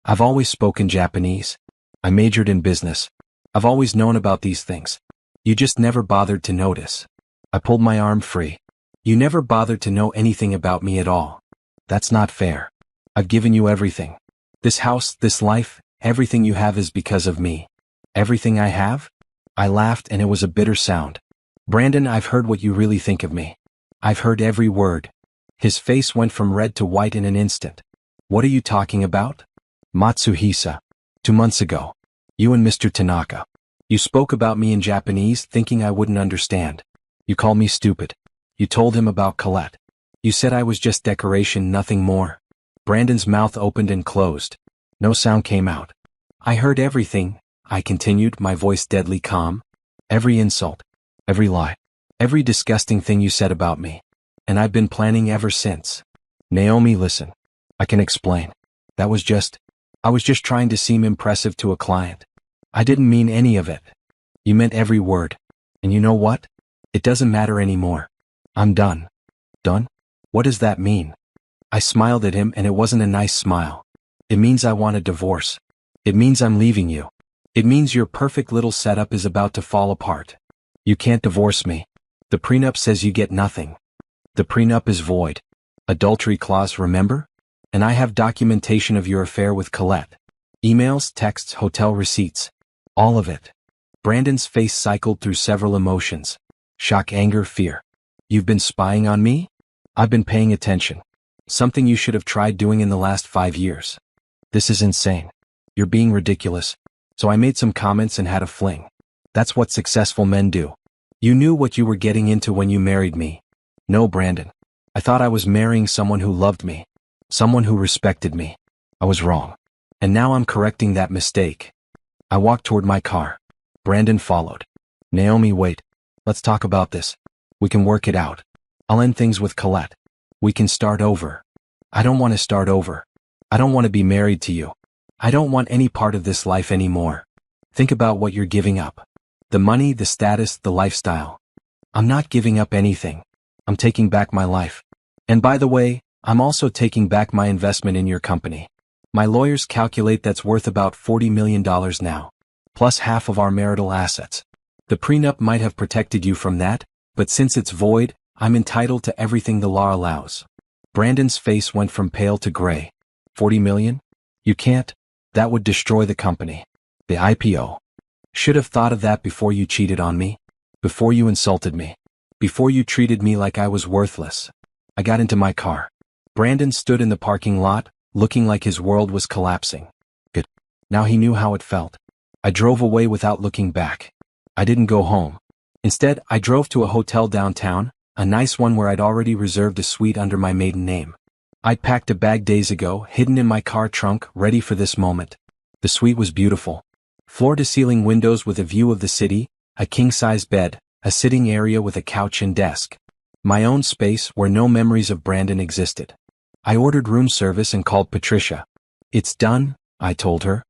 I've always spoken Japanese. I majored in business. I've always known about these things. You just never bothered to notice. I pulled my arm free. You never bothered to know anything about me at all. That's not fair. I've given you everything. This house, this life, everything you have is because of me. Everything I have? I laughed and it was a bitter sound. Brandon, I've heard what you really think of me. I've heard every word. His face went from red to white in an instant. What are you talking about? Matsuhisa. 2 months ago. You and Mr. Tanaka. You spoke about me in Japanese, thinking I wouldn't understand. You called me stupid. You told him about Colette. You said I was just decoration, nothing more. Brandon's mouth opened and closed. No sound came out. I heard everything, I continued, my voice deadly calm. Every insult. Every lie. Every disgusting thing you said about me. And I've been planning ever since. Naomi, listen. I can explain. I was just trying to seem impressive to a client. I didn't mean any of it. You meant every word. And you know what? It doesn't matter anymore. I'm done. Done? What does that mean? I smiled at him, and it wasn't a nice smile. It means I want a divorce. It means I'm leaving you. It means your perfect little setup is about to fall apart. You can't divorce me. The prenup says you get nothing. The prenup is void. Adultery clause, remember? And I have documentation of your affair with Colette. Emails, texts, hotel receipts. All of it. Brandon's face cycled through several emotions. Shock, anger, fear. You've been spying on me? I've been paying attention. Something you should have tried doing in the last 5 years. This is insane. You're being ridiculous. So I made some comments and had a fling. That's what successful men do. You knew what you were getting into when you married me. No, Brandon. I thought I was marrying someone who loved me. Someone who respected me. I was wrong. And now I'm correcting that mistake. I walked toward my car. Brandon followed. Naomi, wait. Let's talk about this. We can work it out. I'll end things with Colette. We can start over. I don't want to start over. I don't want to be married to you. I don't want any part of this life anymore. Think about what you're giving up. The money, the status, the lifestyle. I'm not giving up anything. I'm taking back my life. And by the way, I'm also taking back my investment in your company. My lawyers calculate that's worth about $40 million now, plus half of our marital assets. The prenup might have protected you from that, but since it's void, I'm entitled to everything the law allows. Brandon's face went from pale to gray. 40 million? You can't? That would destroy the company. The IPO. Should have thought of that before you cheated on me. Before you insulted me. Before you treated me like I was worthless. I got into my car. Brandon stood in the parking lot, looking like his world was collapsing. Good. Now he knew how it felt. I drove away without looking back. I didn't go home. Instead, I drove to a hotel downtown, a nice one where I'd already reserved a suite under my maiden name. I'd packed a bag days ago, hidden in my car trunk, ready for this moment. The suite was beautiful. Floor-to-ceiling windows with a view of the city, a king-size bed, a sitting area with a couch and desk. My own space where no memories of Brandon existed. I ordered room service and called Patricia. It's done, I told her.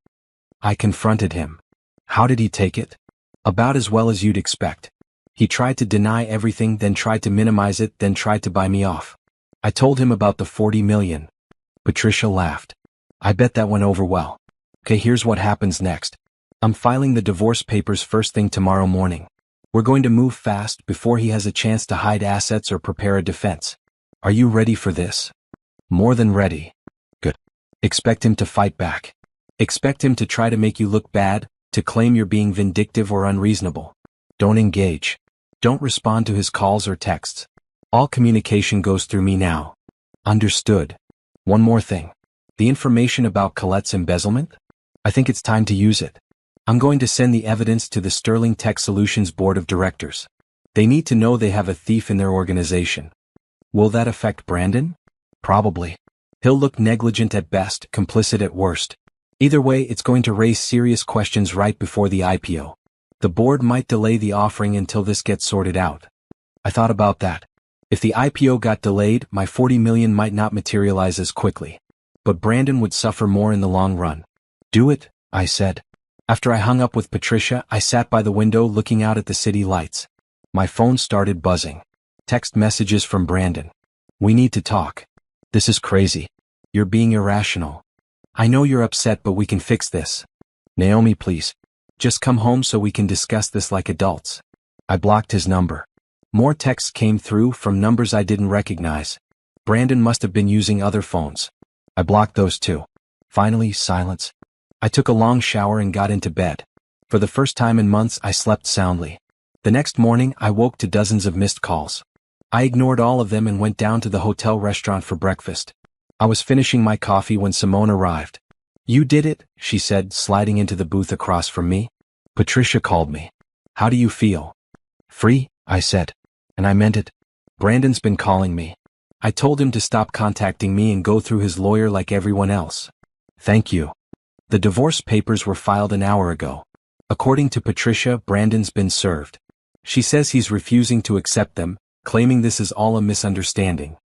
I confronted him. How did he take it? About as well as you'd expect. He tried to deny everything, then tried to minimize it, then tried to buy me off. I told him about the 40 million. Patricia laughed. I bet that went over well. Okay, here's what happens next. I'm filing the divorce papers first thing tomorrow morning. We're going to move fast before he has a chance to hide assets or prepare a defense. Are you ready for this? More than ready. Good. Expect him to fight back. Expect him to try to make you look bad, to claim you're being vindictive or unreasonable. Don't engage. Don't respond to his calls or texts. All communication goes through me now. Understood. One more thing. The information about Colette's embezzlement? I think it's time to use it. I'm going to send the evidence to the Sterling Tech Solutions Board of Directors. They need to know they have a thief in their organization. Will that affect Brandon? Probably. He'll look negligent at best, complicit at worst. Either way, it's going to raise serious questions right before the IPO. The board might delay the offering until this gets sorted out. I thought about that. If the IPO got delayed, my 40 million might not materialize as quickly. But Brandon would suffer more in the long run. Do it, I said. After I hung up with Patricia, I sat by the window looking out at the city lights. My phone started buzzing. Text messages from Brandon. We need to talk. This is crazy. You're being irrational. I know you're upset, but we can fix this. Naomi, please. Just come home so we can discuss this like adults. I blocked his number. More texts came through from numbers I didn't recognize. Brandon must have been using other phones. I blocked those too. Finally, silence. I took a long shower and got into bed. For the first time in months, I slept soundly. The next morning, I woke to dozens of missed calls. I ignored all of them and went down to the hotel restaurant for breakfast. I was finishing my coffee when Simone arrived. You did it, she said, sliding into the booth across from me. Patricia called me. How do you feel? Free, I said. And I meant it. Brandon's been calling me. I told him to stop contacting me and go through his lawyer like everyone else. Thank you. The divorce papers were filed an hour ago. According to Patricia, Brandon's been served. She says he's refusing to accept them, claiming this is all a misunderstanding.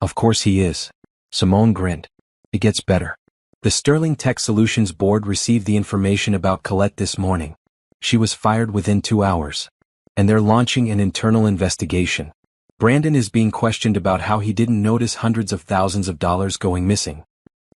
Of course he is. Simone grinned. It gets better. The Sterling Tech Solutions board received the information about Colette this morning. She was fired within 2 hours. And they're launching an internal investigation. Brandon is being questioned about how he didn't notice hundreds of thousands of dollars going missing.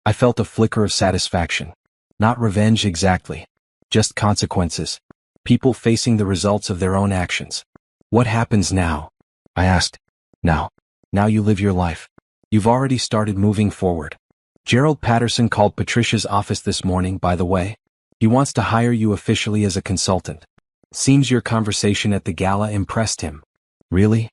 I felt a flicker of satisfaction. Not revenge exactly. Just consequences. People facing the results of their own actions. What happens now? I asked. Now you live your life. You've already started moving forward. Gerald Patterson called Patricia's office this morning, by the way. He wants to hire you officially as a consultant. Seems your conversation at the gala impressed him. Really?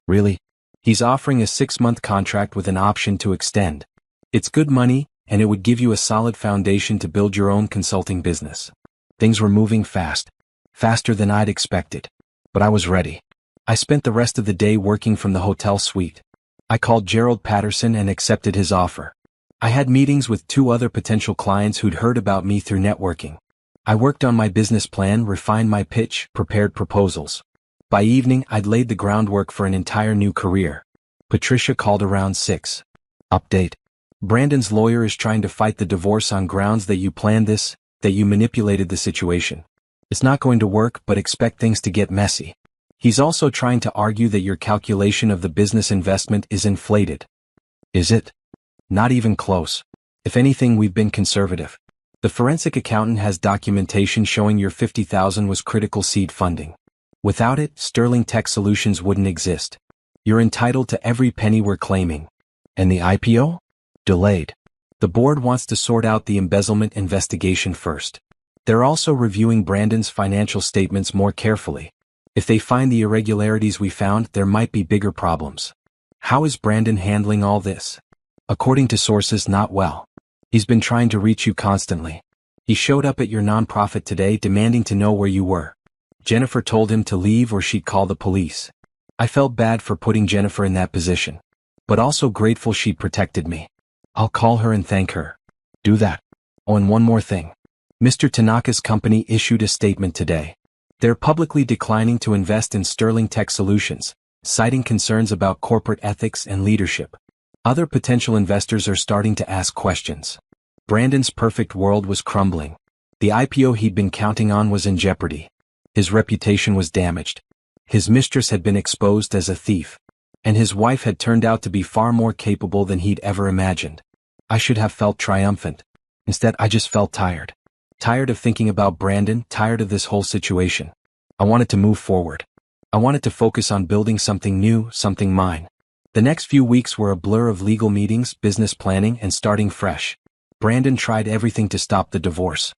Really? He's offering a 6-month contract with an option to extend. It's good money, and it would give you a solid foundation to build your own consulting business. Things were moving fast. Faster than I'd expected. But I was ready. I spent the rest of the day working from the hotel suite. I called Gerald Patterson and accepted his offer. I had meetings with 2 other potential clients who'd heard about me through networking. I worked on my business plan, refined my pitch, prepared proposals. By evening, I'd laid the groundwork for an entire new career. Patricia called around 6. Update. Brandon's lawyer is trying to fight the divorce on grounds that you planned this, that you manipulated the situation. It's not going to work, but expect things to get messy. He's also trying to argue that your calculation of the business investment is inflated. Is it? Not even close. If anything, we've been conservative. The forensic accountant has documentation showing your $50,000 was critical seed funding. Without it, Sterling Tech Solutions wouldn't exist. You're entitled to every penny we're claiming. And the IPO? Delayed. The board wants to sort out the embezzlement investigation first. They're also reviewing Brandon's financial statements more carefully. If they find the irregularities we found, there might be bigger problems. How is Brandon handling all this? According to sources, not well. He's been trying to reach you constantly. He showed up at your nonprofit today demanding to know where you were. Jennifer told him to leave or she'd call the police. I felt bad for putting Jennifer in that position, but also grateful she protected me. I'll call her and thank her. Do that. Oh, and one more thing. Mr. Tanaka's company issued a statement today. They're publicly declining to invest in Sterling Tech Solutions, citing concerns about corporate ethics and leadership. Other potential investors are starting to ask questions. Brandon's perfect world was crumbling. The IPO he'd been counting on was in jeopardy. His reputation was damaged. His mistress had been exposed as a thief. And his wife had turned out to be far more capable than he'd ever imagined. I should have felt triumphant. Instead, I just felt tired. Tired of thinking about Brandon, tired of this whole situation. I wanted to move forward. I wanted to focus on building something new, something mine. The next few weeks were a blur of legal meetings, business planning, and starting fresh. Brandon tried everything to stop the divorce.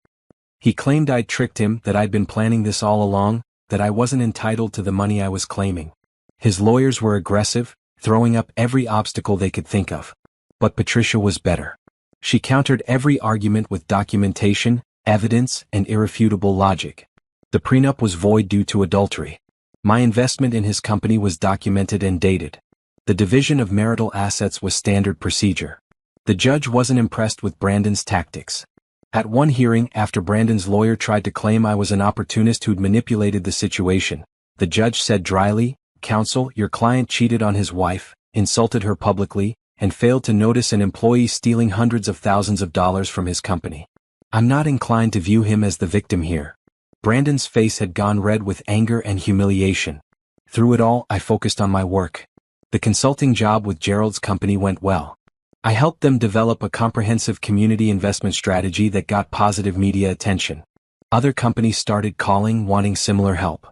He claimed I'd tricked him, that I'd been planning this all along, that I wasn't entitled to the money I was claiming. His lawyers were aggressive, throwing up every obstacle they could think of. But Patricia was better. She countered every argument with documentation, evidence, and irrefutable logic. The prenup was void due to adultery. My investment in his company was documented and dated. The division of marital assets was standard procedure. The judge wasn't impressed with Brandon's tactics. At one hearing, after Brandon's lawyer tried to claim I was an opportunist who'd manipulated the situation, the judge said dryly, "Counsel, your client cheated on his wife, insulted her publicly, and failed to notice an employee stealing hundreds of thousands of dollars from his company. I'm not inclined to view him as the victim here." Brandon's face had gone red with anger and humiliation. Through it all, I focused on my work. The consulting job with Gerald's company went well. I helped them develop a comprehensive community investment strategy that got positive media attention. Other companies started calling, wanting similar help.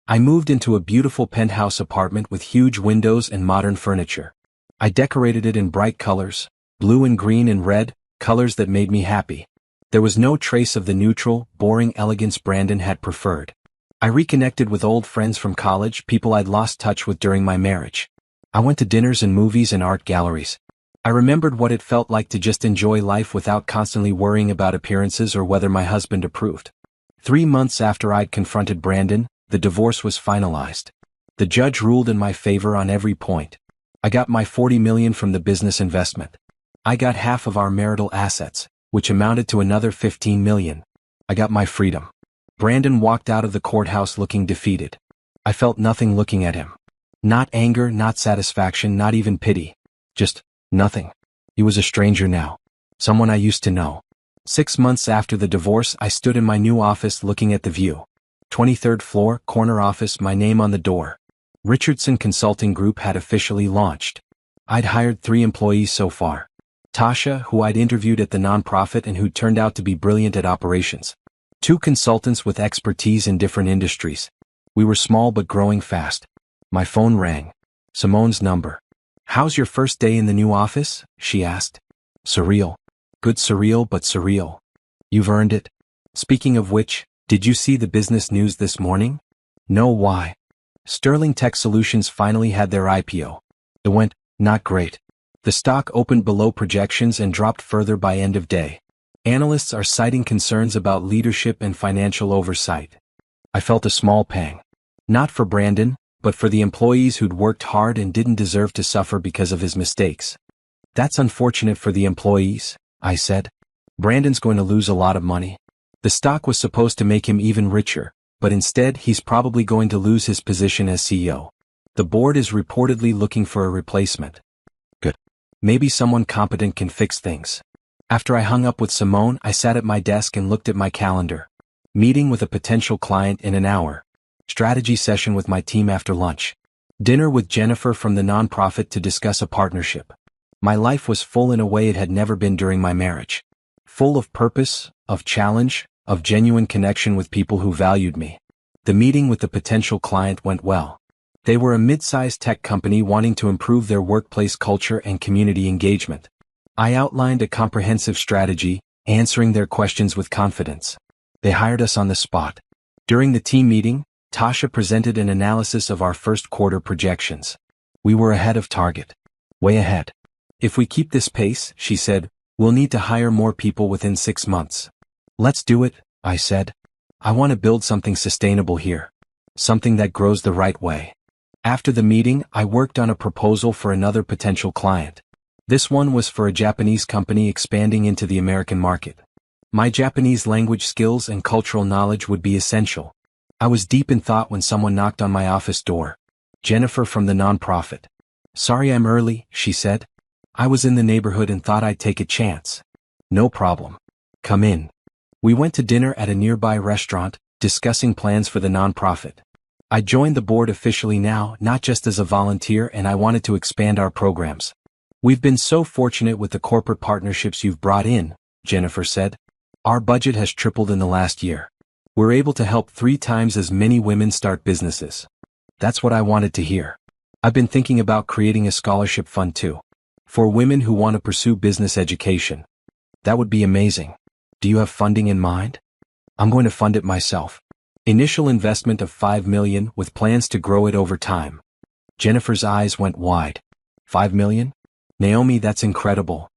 I moved into a beautiful penthouse apartment with huge windows and modern furniture. I decorated it in bright colors, blue and green and red, colors that made me happy. There was no trace of the neutral, boring elegance Brandon had preferred. I reconnected with old friends from college, people I'd lost touch with during my marriage. I went to dinners and movies and art galleries. I remembered what it felt like to just enjoy life without constantly worrying about appearances or whether my husband approved. 3 months after I'd confronted Brandon, the divorce was finalized. The judge ruled in my favor on every point. I got my 40 million from the business investment. I got half of our marital assets, which amounted to another 15 million. I got my freedom. Brandon walked out of the courthouse looking defeated. I felt nothing looking at him. Not anger, not satisfaction, not even pity. Just nothing. He was a stranger now. Someone I used to know. 6 months after the divorce, I stood in my new office looking at the view. 23rd floor, corner office, my name on the door. Richardson Consulting Group had officially launched. I'd hired 3 employees so far. Tasha, who I'd interviewed at the nonprofit and who turned out to be brilliant at operations. 2 consultants with expertise in different industries. We were small but growing fast. My phone rang. Simone's number. "How's your first day in the new office?" she asked. "Surreal. Good surreal but surreal. You've earned it. Speaking of which, did you see the business news this morning?" "No, why?" "Sterling Tech Solutions finally had their IPO. It went, not great. The stock opened below projections and dropped further by end of day. Analysts are citing concerns about leadership and financial oversight." I felt a small pang. Not for Brandon, but for the employees who'd worked hard and didn't deserve to suffer because of his mistakes. "That's unfortunate for the employees," I said. "Brandon's going to lose a lot of money. The stock was supposed to make him even richer, but instead he's probably going to lose his position as CEO. The board is reportedly looking for a replacement." Good. Maybe someone competent can fix things. After I hung up with Simone, I sat at my desk and looked at my calendar. Meeting with a potential client in an hour. Strategy session with my team after lunch. Dinner with Jennifer from the nonprofit to discuss a partnership. My life was full in a way it had never been during my marriage. Full of purpose, of challenge, of genuine connection with people who valued me. The meeting with the potential client went well. They were a mid-sized tech company wanting to improve their workplace culture and community engagement. I outlined a comprehensive strategy, answering their questions with confidence. They hired us on the spot. During the team meeting, Tasha presented an analysis of our first quarter projections. We were ahead of target. Way ahead. "If we keep this pace," she said, "we'll need to hire more people within 6 months." "Let's do it," I said. "I want to build something sustainable here. Something that grows the right way." After the meeting, I worked on a proposal for another potential client. This one was for a Japanese company expanding into the American market. My Japanese language skills and cultural knowledge would be essential. I was deep in thought when someone knocked on my office door. Jennifer from the nonprofit. "Sorry I'm early," she said. "I was in the neighborhood and thought I'd take a chance." "No problem. Come in." We went to dinner at a nearby restaurant, discussing plans for the nonprofit. I joined the board officially now, not just as a volunteer, and I wanted to expand our programs. "We've been so fortunate with the corporate partnerships you've brought in," Jennifer said. "Our budget has tripled in the last year. We're able to help 3 times as many women start businesses." That's what I wanted to hear. I've been thinking about creating a scholarship fund too. For women who want to pursue business education. That would be amazing. Do you have funding in mind? I'm going to fund it myself. Initial investment of 5 million with plans to grow it over time. Jennifer's eyes went wide. 5 million? Naomi, that's incredible.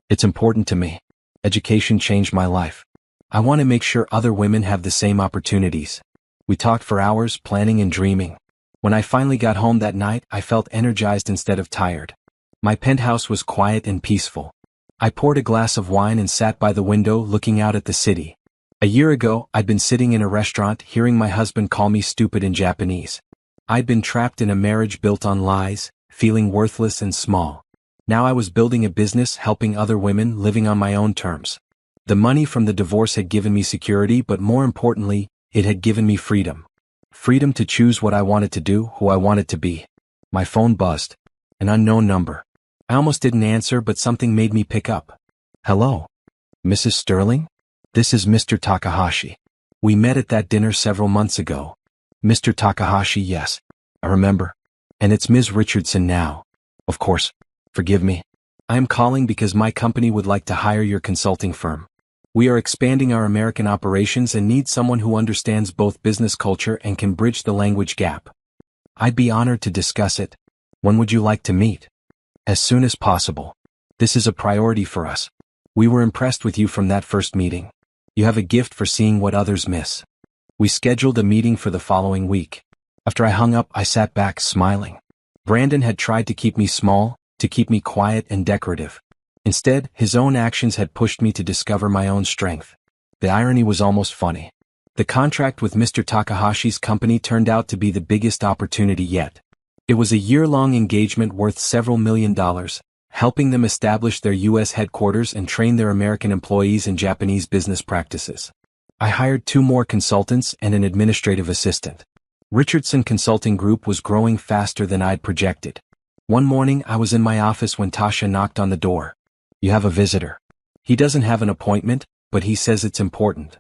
It's important to me. Education changed my life. I want to make sure other women have the same opportunities. We talked for hours, planning and dreaming. When I finally got home that night, I felt energized instead of tired. My penthouse was quiet and peaceful. I poured a glass of wine and sat by the window looking out at the city. A year ago, I'd been sitting in a restaurant hearing my husband call me stupid in Japanese. I'd been trapped in a marriage built on lies, feeling worthless and small. Now I was building a business helping other women living on my own terms. The money from the divorce had given me security, but more importantly, it had given me freedom. Freedom to choose what I wanted to do, who I wanted to be. My phone buzzed. An unknown number. I almost didn't answer, but something made me pick up. "Hello? Mrs. Sterling? This is Mr. Takahashi. We met at that dinner several months ago." "Mr. Takahashi, yes. I remember. And it's Ms. Richardson now. Of course. Forgive me. I am calling because my company would like to hire your consulting firm. We are expanding our American operations and need someone who understands both business culture and can bridge the language gap. I'd be honored to discuss it. When would you like to meet?" "As soon as possible. This is a priority for us. We were impressed with you from that first meeting. You have a gift for seeing what others miss." We scheduled a meeting for the following week. After I hung up, I sat back, smiling. Brandon had tried to keep me small, to keep me quiet and decorative. Instead, his own actions had pushed me to discover my own strength. The irony was almost funny. The contract with Mr. Takahashi's company turned out to be the biggest opportunity yet. It was a year-long engagement worth several $1,000,000, helping them establish their U.S. headquarters and train their American employees in Japanese business practices. I hired 2 more consultants and an administrative assistant. Richardson Consulting Group was growing faster than I'd projected. One morning I was in my office when Tasha knocked on the door. "You have a visitor. He doesn't have an appointment, but he says it's important."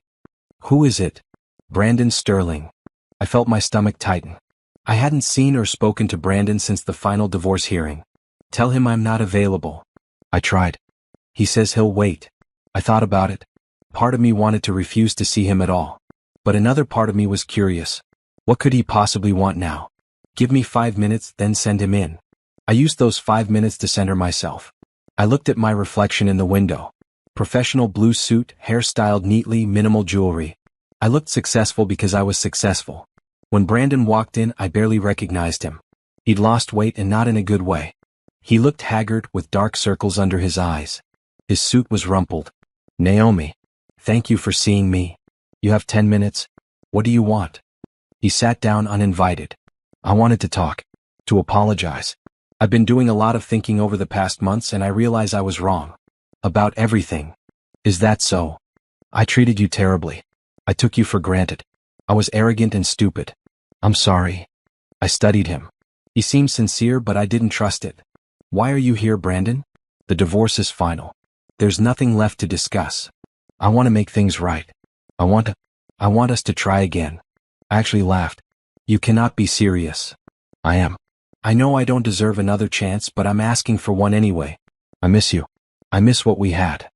"Who is it?" "Brandon Sterling." I felt my stomach tighten. I hadn't seen or spoken to Brandon since the final divorce hearing. "Tell him I'm not available." I tried. "He says he'll wait." I thought about it. Part of me wanted to refuse to see him at all. But another part of me was curious. What could he possibly want now? "Give me 5 minutes, then send him in." I used those 5 minutes to center myself. I looked at my reflection in the window. Professional blue suit, hair styled neatly, minimal jewelry. I looked successful because I was successful. When Brandon walked in, I barely recognized him. He'd lost weight and not in a good way. He looked haggard, with dark circles under his eyes. His suit was rumpled. "Naomi. Thank you for seeing me. You have 10 minutes? What do you want?" He sat down uninvited. "I wanted to talk. To apologize. I've been doing a lot of thinking over the past months and I realize I was wrong. About everything." "Is that so?" "I treated you terribly. I took you for granted. I was arrogant and stupid. I'm sorry." I studied him. He seemed sincere, but I didn't trust it. "Why are you here, Brandon?" "The divorce is final. There's nothing left to discuss. I want to make things right. I want us to try again." I actually laughed. "You cannot be serious." "I am. I know I don't deserve another chance, but I'm asking for one anyway. I miss you. I miss what we had.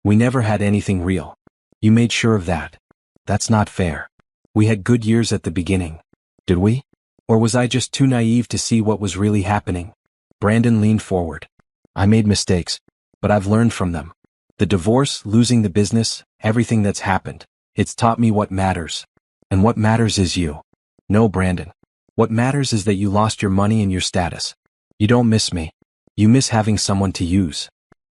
We never had anything real. You made sure of that. That's not fair. We had good years at the beginning. Did we? Or was I just too naive to see what was really happening?" Brandon leaned forward. "I made mistakes, but I've learned from them. The divorce, losing the business, everything that's happened. It's taught me what matters. And what matters is you." "No, Brandon. What matters is that you lost your money and your status. You don't miss me. You miss having someone to use."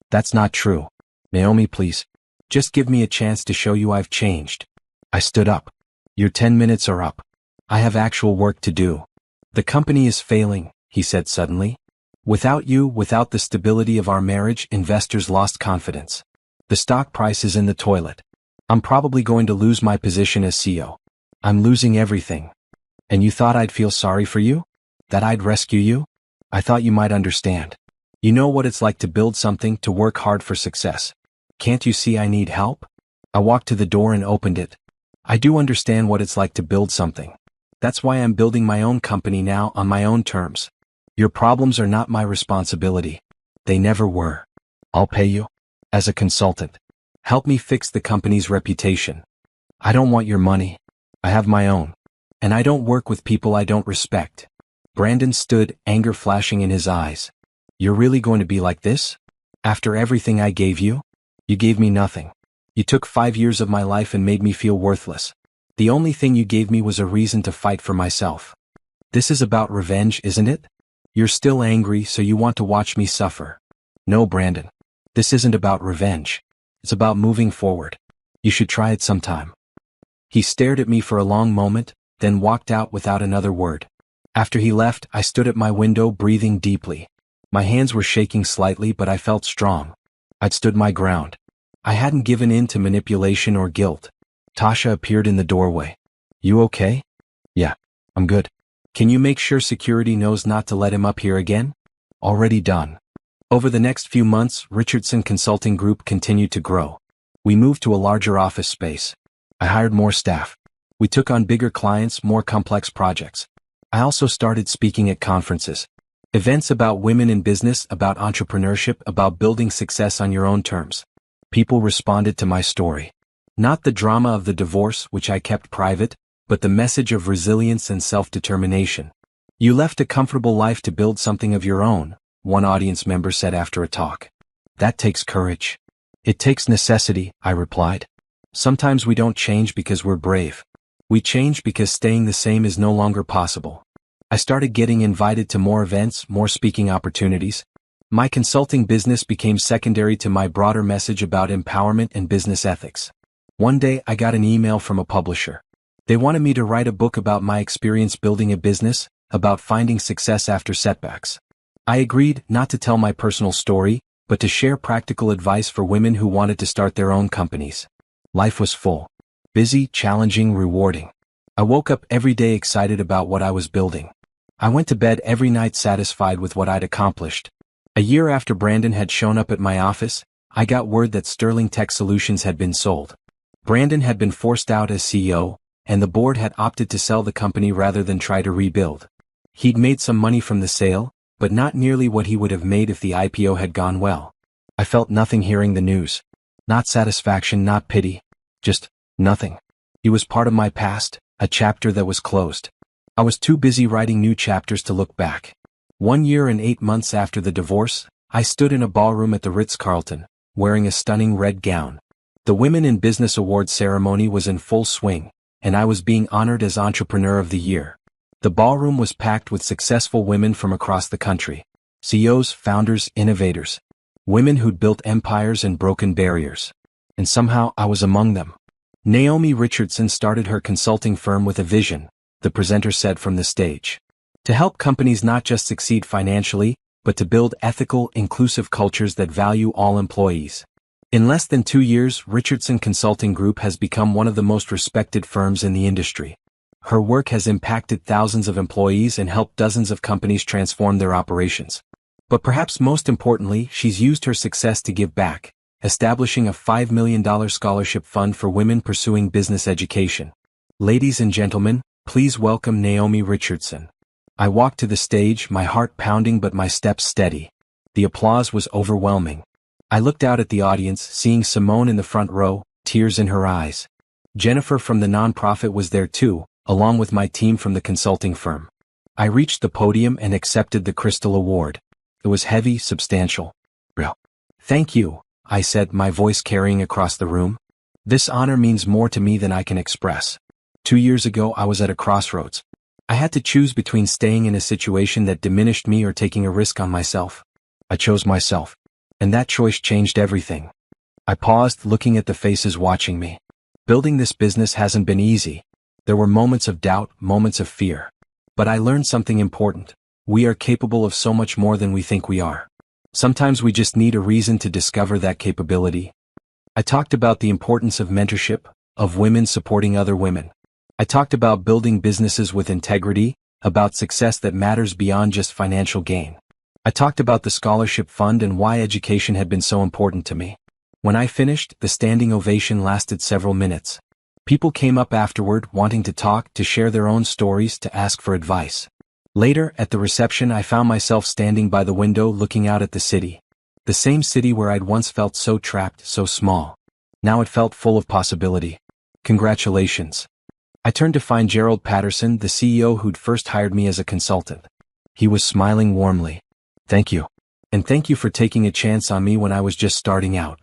"That's not true. Naomi, please. Just give me a chance to show you I've changed." I stood up. "Your 10 minutes are up. I have actual work to do." "The company is failing," he said suddenly. "Without you, without the stability of our marriage, investors lost confidence. The stock price is in the toilet. I'm probably going to lose my position as CEO. I'm losing everything. And you thought I'd feel sorry for you? That I'd rescue you? I thought you might understand. You know what it's like to build something, to work hard for success. Can't you see I need help?" I walked to the door and opened it. "I do understand what it's like to build something. That's why I'm building my own company now on my own terms. Your problems are not my responsibility. They never were. I'll pay you. As a consultant. Help me fix the company's reputation. I don't want your money. I have my own. And I don't work with people I don't respect." Brandon stood, anger flashing in his eyes. "You're really going to be like this? After everything I gave you? You gave me nothing. You took 5 years of my life and made me feel worthless. The only thing you gave me was a reason to fight for myself. This is about revenge, isn't it? You're still angry, so you want to watch me suffer." "No, Brandon. This isn't about revenge. It's about moving forward. You should try it sometime." He stared at me for a long moment, then walked out without another word. After he left, I stood at my window breathing deeply. My hands were shaking slightly, but I felt strong. I'd stood my ground. I hadn't given in to manipulation or guilt. Tasha appeared in the doorway. "You okay?" "Yeah, I'm good. Can you make sure security knows not to let him up here again?" "Already done." Over the next few months, Richardson Consulting Group continued to grow. We moved to a larger office space. I hired more staff. We took on bigger clients, more complex projects. I also started speaking at conferences. Events about women in business, about entrepreneurship, about building success on your own terms. People responded to my story. Not the drama of the divorce, which I kept private, but the message of resilience and self-determination. "You left a comfortable life to build something of your own," one audience member said after a talk. "That takes courage." "It takes necessity," I replied. "Sometimes we don't change because we're brave. We change because staying the same is no longer possible." I started getting invited to more events, more speaking opportunities. My consulting business became secondary to my broader message about empowerment and business ethics. One day I got an email from a publisher. They wanted me to write a book about my experience building a business, about finding success after setbacks. I agreed not to tell my personal story, but to share practical advice for women who wanted to start their own companies. Life was full. Busy, challenging, rewarding. I woke up every day excited about what I was building. I went to bed every night satisfied with what I'd accomplished. A year after Brandon had shown up at my office, I got word that Sterling Tech Solutions had been sold. Brandon had been forced out as CEO, and the board had opted to sell the company rather than try to rebuild. He'd made some money from the sale, but not nearly what he would have made if the IPO had gone well. I felt nothing hearing the news. Not satisfaction, not pity. Just nothing. He was part of my past, a chapter that was closed. I was too busy writing new chapters to look back. 1 year and 8 months after the divorce, I stood in a ballroom at the Ritz-Carlton, wearing a stunning red gown. The Women in Business Awards ceremony was in full swing, and I was being honored as Entrepreneur of the Year. The ballroom was packed with successful women from across the country. CEOs, founders, innovators. Women who'd built empires and broken barriers. And somehow I was among them. Naomi Richardson started her consulting firm with a vision, the presenter said from the stage. To help companies not just succeed financially, but to build ethical, inclusive cultures that value all employees. In less than 2 years, Richardson Consulting Group has become one of the most respected firms in the industry. Her work has impacted thousands of employees and helped dozens of companies transform their operations. But perhaps most importantly, she's used her success to give back, establishing a $5 million scholarship fund for women pursuing business education. Ladies and gentlemen, please welcome Naomi Richardson. I walked to the stage, my heart pounding but my steps steady. The applause was overwhelming. I looked out at the audience, seeing Simone in the front row, tears in her eyes. Jennifer from the nonprofit was there too, along with my team from the consulting firm. I reached the podium and accepted the Crystal Award. It was heavy, substantial. Real. Thank you, I said, my voice carrying across the room. This honor means more to me than I can express. 2 years ago I was at a crossroads. I had to choose between staying in a situation that diminished me or taking a risk on myself. I chose myself. And that choice changed everything. I paused, looking at the faces watching me. Building this business hasn't been easy. There were moments of doubt, moments of fear. But I learned something important. We are capable of so much more than we think we are. Sometimes we just need a reason to discover that capability. I talked about the importance of mentorship, of women supporting other women. I talked about building businesses with integrity, about success that matters beyond just financial gain. I talked about the scholarship fund and why education had been so important to me. When I finished, the standing ovation lasted several minutes. People came up afterward, wanting to talk, to share their own stories, to ask for advice. Later, at the reception, I found myself standing by the window looking out at the city. The same city where I'd once felt so trapped, so small. Now it felt full of possibility. Congratulations. I turned to find Gerald Patterson, the CEO who'd first hired me as a consultant. He was smiling warmly. Thank you. And thank you for taking a chance on me when I was just starting out.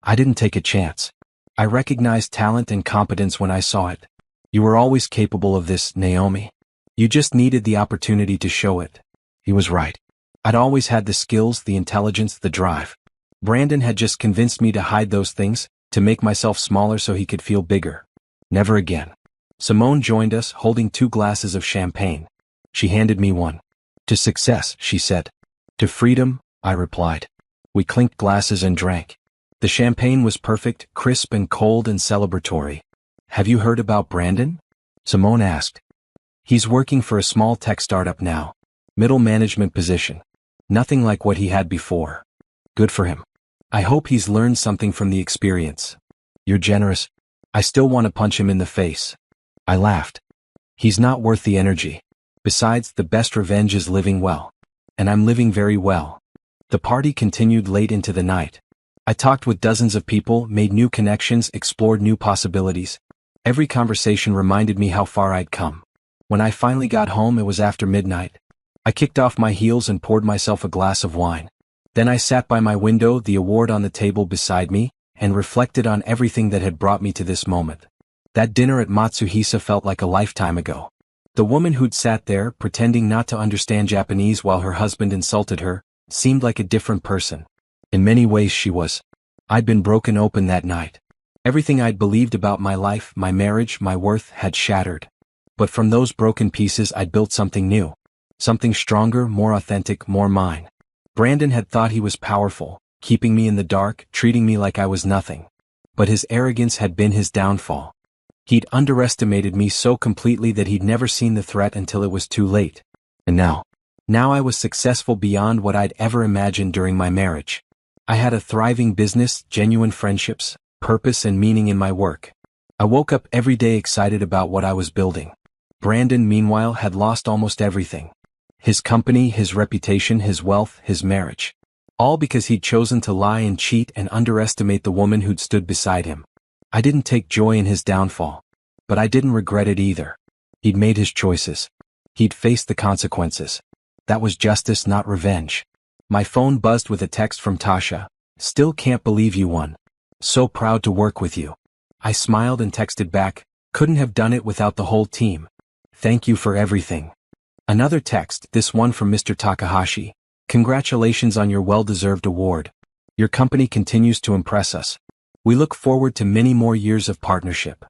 I didn't take a chance. I recognized talent and competence when I saw it. You were always capable of this, Naomi. You just needed the opportunity to show it. He was right. I'd always had the skills, the intelligence, the drive. Brandon had just convinced me to hide those things, to make myself smaller so he could feel bigger. Never again. Simone joined us, holding 2 glasses of champagne. She handed me one. To success, she said. To freedom, I replied. We clinked glasses and drank. The champagne was perfect, crisp and cold and celebratory. Have you heard about Brandon? Simone asked. He's working for a small tech startup now. Middle management position. Nothing like what he had before. Good for him. I hope he's learned something from the experience. You're generous. I still want to punch him in the face. I laughed. He's not worth the energy. Besides, the best revenge is living well. And I'm living very well. The party continued late into the night. I talked with dozens of people, made new connections, explored new possibilities. Every conversation reminded me how far I'd come. When I finally got home, it was after midnight. I kicked off my heels and poured myself a glass of wine. Then I sat by my window, the award on the table beside me, and reflected on everything that had brought me to this moment. That dinner at Matsuhisa felt like a lifetime ago. The woman who'd sat there, pretending not to understand Japanese while her husband insulted her, seemed like a different person. In many ways she was. I'd been broken open that night. Everything I'd believed about my life, my marriage, my worth had shattered. But from those broken pieces I'd built something new. Something stronger, more authentic, more mine. Brandon had thought he was powerful, keeping me in the dark, treating me like I was nothing. But his arrogance had been his downfall. He'd underestimated me so completely that he'd never seen the threat until it was too late. And now I was successful beyond what I'd ever imagined during my marriage. I had a thriving business, genuine friendships, purpose and meaning in my work. I woke up every day excited about what I was building. Brandon, meanwhile, had lost almost everything. His company, his reputation, his wealth, his marriage. All because he'd chosen to lie and cheat and underestimate the woman who'd stood beside him. I didn't take joy in his downfall. But I didn't regret it either. He'd made his choices. He'd faced the consequences. That was justice, not revenge. My phone buzzed with a text from Tasha. Still can't believe you won. So proud to work with you. I smiled and texted back, couldn't have done it without the whole team. Thank you for everything. Another text, this one from Mr. Takahashi. Congratulations on your well-deserved award. Your company continues to impress us. We look forward to many more years of partnership.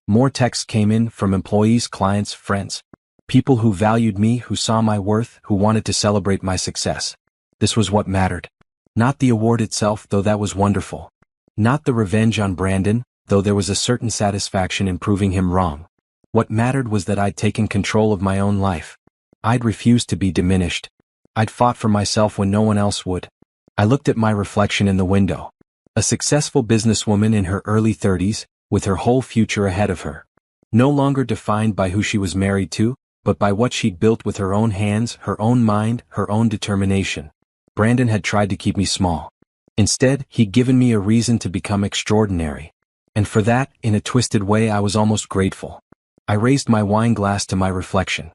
More texts came in from employees, clients, friends. People who valued me, who saw my worth, who wanted to celebrate my success. This was what mattered. Not the award itself, though that was wonderful. Not the revenge on Brandon, though there was a certain satisfaction in proving him wrong. What mattered was that I'd taken control of my own life. I'd refused to be diminished. I'd fought for myself when no one else would. I looked at my reflection in the window. A successful businesswoman in her early 30s, with her whole future ahead of her. No longer defined by who she was married to, but by what she'd built with her own hands, her own mind, her own determination. Brandon had tried to keep me small. Instead, he'd given me a reason to become extraordinary. And for that, in a twisted way, I was almost grateful. I raised my wine glass to my reflection.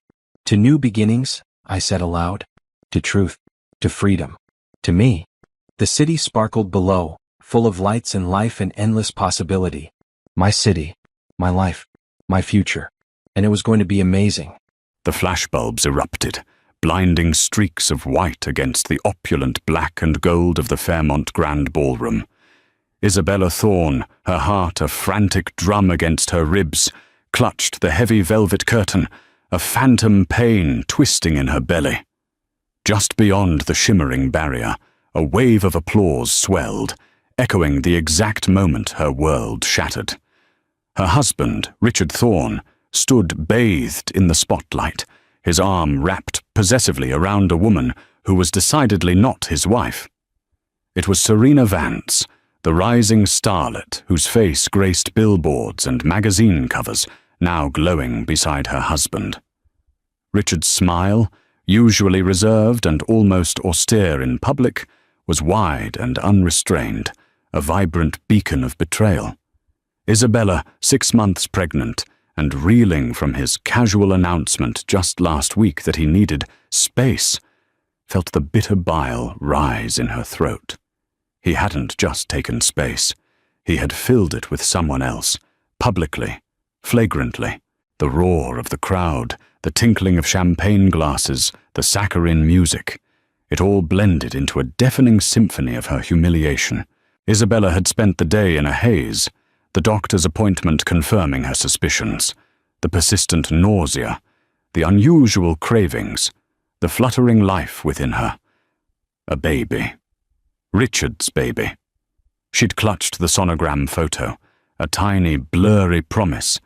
To new beginnings, I said aloud. To truth. To freedom. To me. The city sparkled below, full of lights and life and endless possibility. My city. My life. My future. And it was going to be amazing. The flashbulbs erupted, blinding streaks of white against the opulent black and gold of the Fairmont Grand Ballroom. Isabella Thorne, her heart a frantic drum against her ribs, clutched the heavy velvet curtain, a phantom pain twisting in her belly. Just beyond the shimmering barrier, a wave of applause swelled, echoing the exact moment her world shattered. Her husband, Richard Thorne, stood bathed in the spotlight, his arm wrapped possessively around a woman who was decidedly not his wife. It was Serena Vance, the rising starlet whose face graced billboards and magazine covers, now glowing beside her husband. Richard's smile, usually reserved and almost austere in public, was wide and unrestrained, a vibrant beacon of betrayal. Isabella, 6 months pregnant, and reeling from his casual announcement just last week that he needed space, felt the bitter bile rise in her throat. He hadn't just taken space. He had filled it with someone else, publicly, flagrantly. The roar of the crowd, the tinkling of champagne glasses, the saccharine music. It all blended into a deafening symphony of her humiliation. Isabella had spent the day in a haze, the doctor's appointment confirming her suspicions, the persistent nausea, the unusual cravings, the fluttering life within her. A baby. Richard's baby. She'd clutched the sonogram photo, a tiny, blurry promise,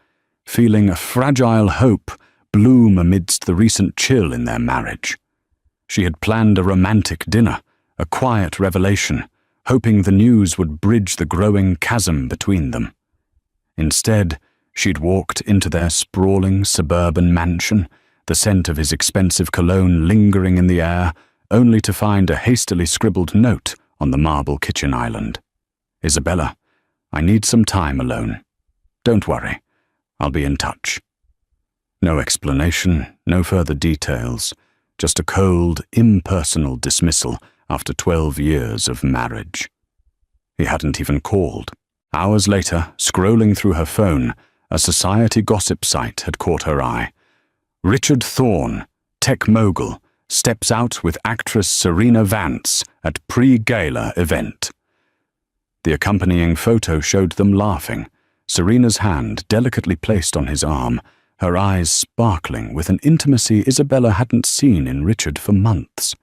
feeling a fragile hope bloom amidst the recent chill in their marriage. She had planned a romantic dinner, a quiet revelation, hoping the news would bridge the growing chasm between them. Instead, she'd walked into their sprawling suburban mansion, the scent of his expensive cologne lingering in the air, only to find a hastily scribbled note on the marble kitchen island. Isabella, I need some time alone. Don't worry, I'll be in touch. No explanation, no further details, just a cold, impersonal dismissal after 12 years of marriage. He hadn't even called. Hours later, scrolling through her phone, a society gossip site had caught her eye. Richard Thorne, tech mogul, steps out with actress Serena Vance at pre-gala event. The accompanying photo showed them laughing, Serena's hand delicately placed on his arm, her eyes sparkling with an intimacy Isabella hadn't seen in Richard for months.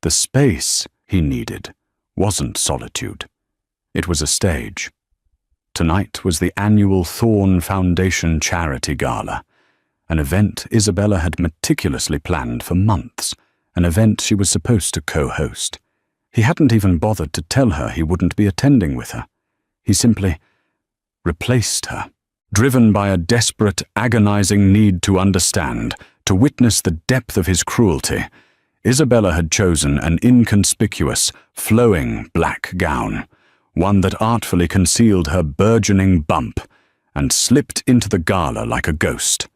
The space he needed wasn't solitude. It was a stage. Tonight was the annual Thorne Foundation Charity Gala, an event Isabella had meticulously planned for months, an event she was supposed to co-host. He hadn't even bothered to tell her he wouldn't be attending with her. He simply replaced her, driven by a desperate, agonizing need to understand, to witness the depth of his cruelty. Isabella had chosen an inconspicuous, flowing black gown, one that artfully concealed her burgeoning bump, and slipped into the gala like a ghost.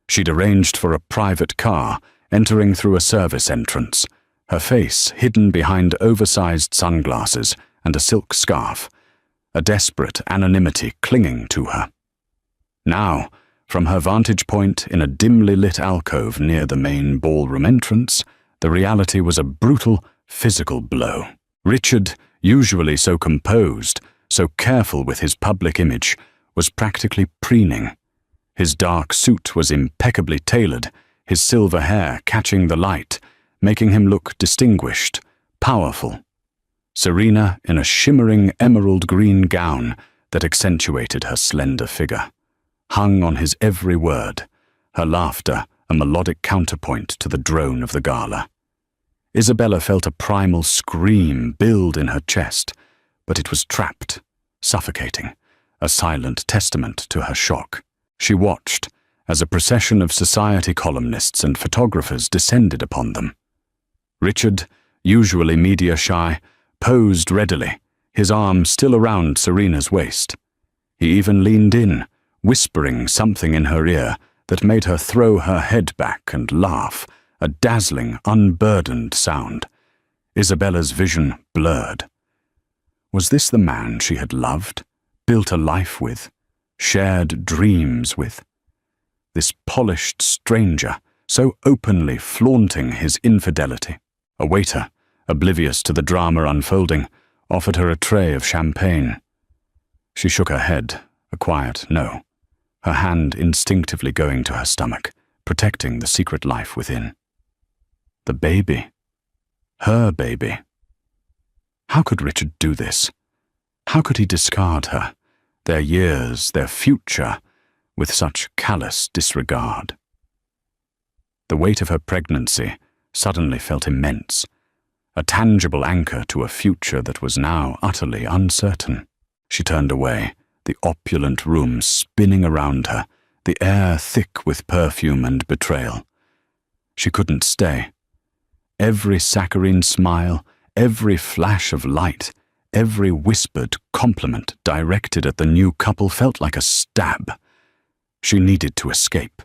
She'd arranged for a private car, entering through a service entrance, her face hidden behind oversized sunglasses and a silk scarf, a desperate anonymity clinging to her. Now, from her vantage point in a dimly lit alcove near the main ballroom entrance, the reality was a brutal, physical blow. Richard, usually so composed, so careful with his public image, was practically preening. His dark suit was impeccably tailored, his silver hair catching the light, making him look distinguished, powerful. Serena in a shimmering emerald green gown that accentuated her slender figure, hung on his every word, her laughter a melodic counterpoint to the drone of the gala. Isabella felt a primal scream build in her chest, but it was trapped, suffocating, a silent testament to her shock. She watched as a procession of society columnists and photographers descended upon them. Richard, usually media-shy, posed readily, his arm still around Serena's waist. He even leaned in, whispering something in her ear that made her throw her head back and laugh, a dazzling, unburdened sound. Isabella's vision blurred. Was this the man she had loved, built a life with, shared dreams with? This polished stranger, so openly flaunting his infidelity. A waiter, oblivious to the drama unfolding, offered her a tray of champagne. She shook her head, a quiet no, her hand instinctively going to her stomach, protecting the secret life within. The baby. Her baby. How could Richard do this? How could he discard her, their years, their future, with such callous disregard? The weight of her pregnancy suddenly felt immense, a tangible anchor to a future that was now utterly uncertain. She turned away, the opulent room spinning around her, the air thick with perfume and betrayal. She couldn't stay. Every saccharine smile, every flash of light, every whispered compliment directed at the new couple felt like a stab. She needed to escape,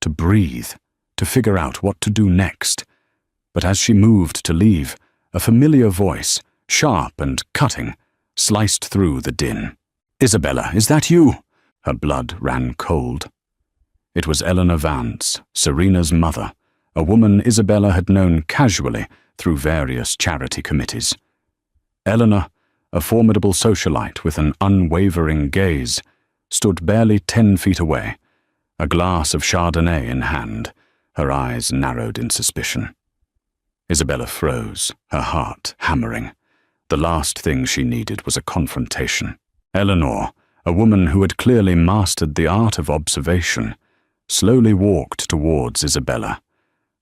to breathe, to figure out what to do next. But as she moved to leave, a familiar voice, sharp and cutting, sliced through the din. "Isabella, is that you?" Her blood ran cold. It was Eleanor Vance, Serena's mother, a woman Isabella had known casually through various charity committees. Eleanor, a formidable socialite with an unwavering gaze, stood barely 10 feet away, a glass of Chardonnay in hand, her eyes narrowed in suspicion. Isabella froze, her heart hammering. The last thing she needed was a confrontation. Eleanor, a woman who had clearly mastered the art of observation, slowly walked towards Isabella,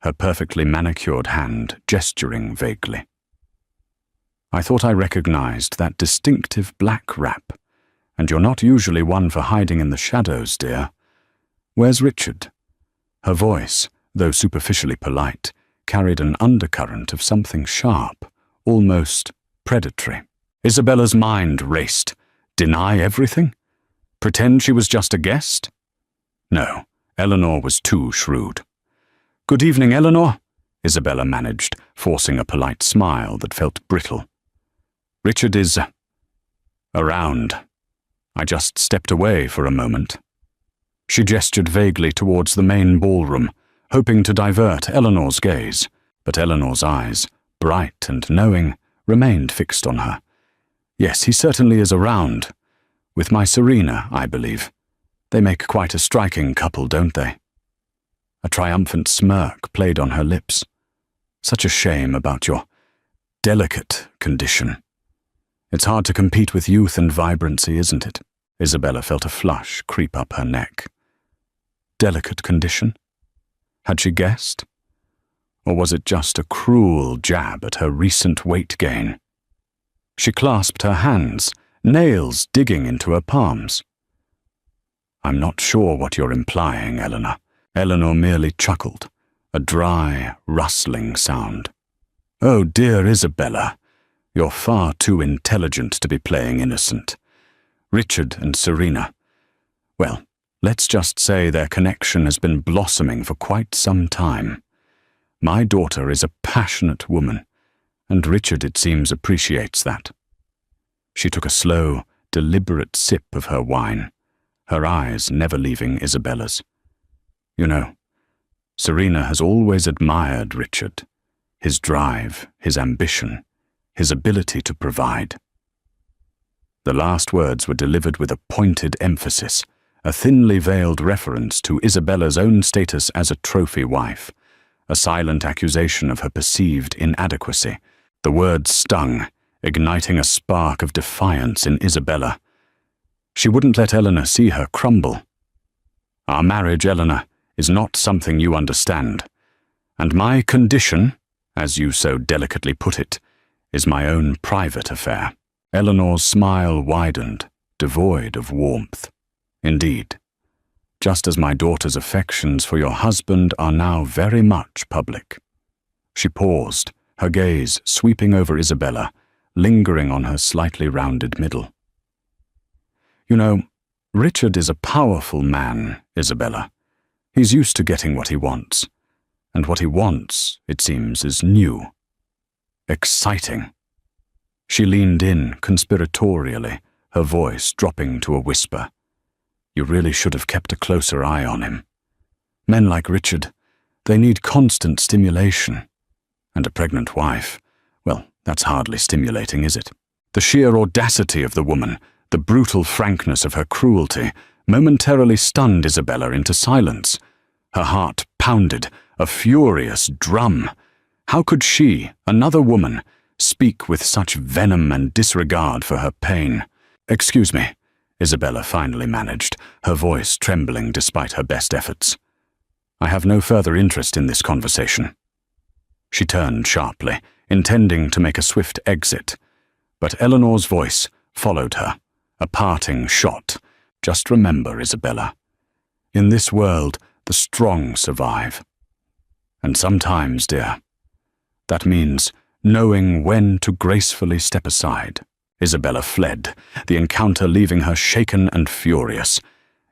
her perfectly manicured hand gesturing vaguely. "I thought I recognized that distinctive black wrap, and you're not usually one for hiding in the shadows, dear. Where's Richard?" Her voice, though superficially polite, carried an undercurrent of something sharp, almost predatory. Isabella's mind raced. Deny everything? Pretend she was just a guest? No, Eleanor was too shrewd. "Good evening, Eleanor," Isabella managed, forcing a polite smile that felt brittle. "Richard is around. I just stepped away for a moment." She gestured vaguely towards the main ballroom, hoping to divert Eleanor's gaze, but Eleanor's eyes, bright and knowing, remained fixed on her. Yes, he certainly is around. With my Serena, I believe. They make quite a striking couple, don't they? A triumphant smirk played on her lips. Such a shame about your delicate condition. It's hard to compete with youth and vibrancy, isn't it? Isabella felt a flush creep up her neck. Delicate condition? Had she guessed? Or was it just a cruel jab at her recent weight gain? She clasped her hands, nails digging into her palms. I'm not sure what you're implying, Eleanor. Eleanor merely chuckled, a dry, rustling sound. Oh, dear Isabella, you're far too intelligent to be playing innocent. Richard and Serena, well, let's just say their connection has been blossoming for quite some time. My daughter is a passionate woman, and Richard, it seems, appreciates that. She took a slow, deliberate sip of her wine, her eyes never leaving Isabella's. You know, Serena has always admired Richard, his drive, his ambition, his ability to provide. The last words were delivered with a pointed emphasis, a thinly veiled reference to Isabella's own status as a trophy wife, a silent accusation of her perceived inadequacy. The words stung, igniting a spark of defiance in Isabella. She wouldn't let Eleanor see her crumble. Our marriage, Eleanor, is not something you understand, and my condition, as you so delicately put it, is my own private affair. Eleanor's smile widened, devoid of warmth. Indeed, just as my daughter's affections for your husband are now very much public. She paused, her gaze sweeping over Isabella, lingering on her slightly rounded middle. You know, Richard is a powerful man, Isabella. He's used to getting what he wants. And what he wants, it seems, is new. Exciting. She leaned in conspiratorially, her voice dropping to a whisper. You really should have kept a closer eye on him. Men like Richard, they need constant stimulation. And a pregnant wife, well, that's hardly stimulating, is it? The sheer audacity of the woman, the brutal frankness of her cruelty, momentarily stunned Isabella into silence. Her heart pounded, a furious drum. How could she, another woman, speak with such venom and disregard for her pain? Excuse me, Isabella finally managed, her voice trembling despite her best efforts. I have no further interest in this conversation. She turned sharply, intending to make a swift exit, but Eleanor's voice followed her, a parting shot. Just remember, Isabella, in this world, the strong survive. And sometimes, dear, that means knowing when to gracefully step aside. Isabella fled, the encounter leaving her shaken and furious.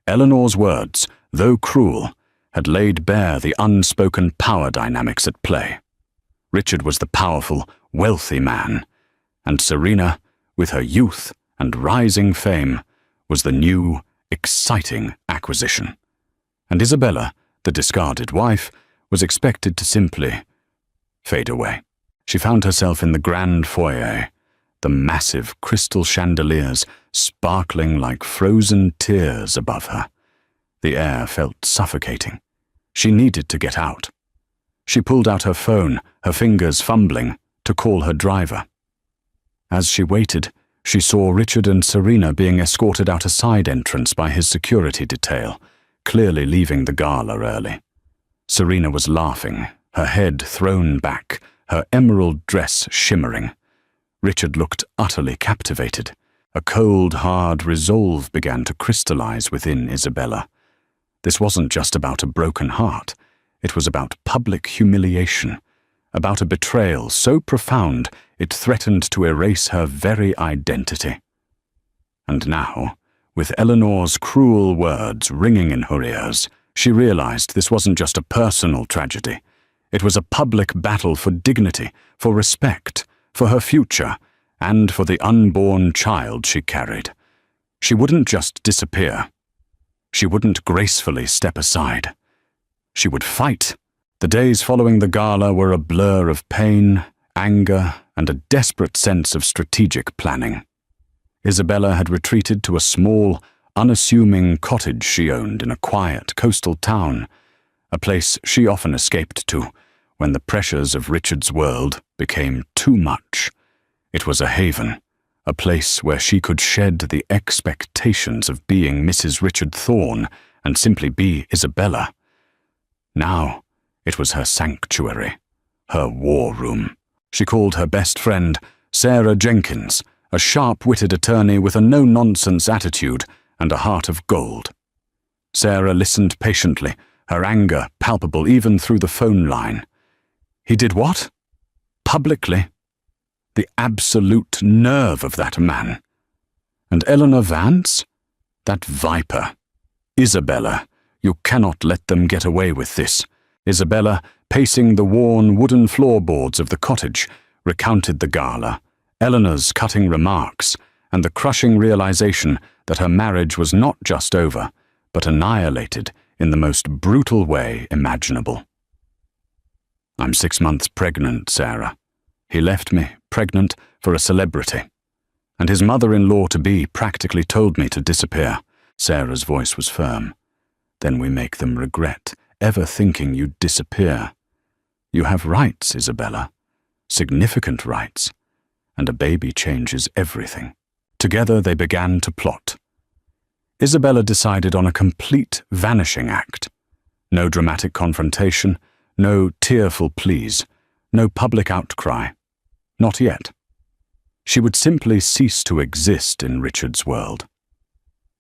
Eleanor's words, though cruel, had laid bare the unspoken power dynamics at play. Richard was the powerful, wealthy man, and Serena, with her youth and rising fame, was the new, exciting acquisition. And Isabella, the discarded wife, was expected to simply fade away. She found herself in the grand foyer, the massive crystal chandeliers sparkling like frozen tears above her. The air felt suffocating. She needed to get out. She pulled out her phone, her fingers fumbling, to call her driver. As she waited, she saw Richard and Serena being escorted out a side entrance by his security detail, clearly leaving the gala early. Serena was laughing, her head thrown back, her emerald dress shimmering. Richard looked utterly captivated. A cold, hard resolve began to crystallize within Isabella. This wasn't just about a broken heart. It was about public humiliation, about a betrayal so profound it threatened to erase her very identity. And now, with Eleanor's cruel words ringing in her ears, she realized this wasn't just a personal tragedy. It was a public battle for dignity, for respect, for her future, and for the unborn child she carried. She wouldn't just disappear. She wouldn't gracefully step aside. She would fight The days following the gala were a blur of pain, anger, and a desperate sense of strategic planning. Isabella had retreated to a small, unassuming cottage she owned in a quiet coastal town, a place she often escaped to when the pressures of Richard's world became too much. It was a haven, a place where she could shed the expectations of being Mrs. Richard Thorne and simply be Isabella. Now, it was her sanctuary, her war room. She called her best friend Sarah Jenkins, a sharp-witted attorney with a no-nonsense attitude and a heart of gold. Sarah listened patiently, her anger palpable even through the phone line. He did what? Publicly? The absolute nerve of that man. And Eleanor Vance? That viper. Isabella, you cannot let them get away with this. Isabella, pacing the worn wooden floorboards of the cottage, recounted the gala, Eleanor's cutting remarks, and the crushing realization that her marriage was not just over, but annihilated in the most brutal way imaginable. I'm 6 months pregnant, Sarah. He left me, pregnant, for a celebrity. And his mother-in-law-to-be practically told me to disappear. Sarah's voice was firm. Then we make them regret ever thinking you'd disappear. You have rights, Isabella. Significant rights. And a baby changes everything. Together they began to plot. Isabella decided on a complete vanishing act. No dramatic confrontation, no tearful pleas, no public outcry. Not yet. She would simply cease to exist in Richard's world.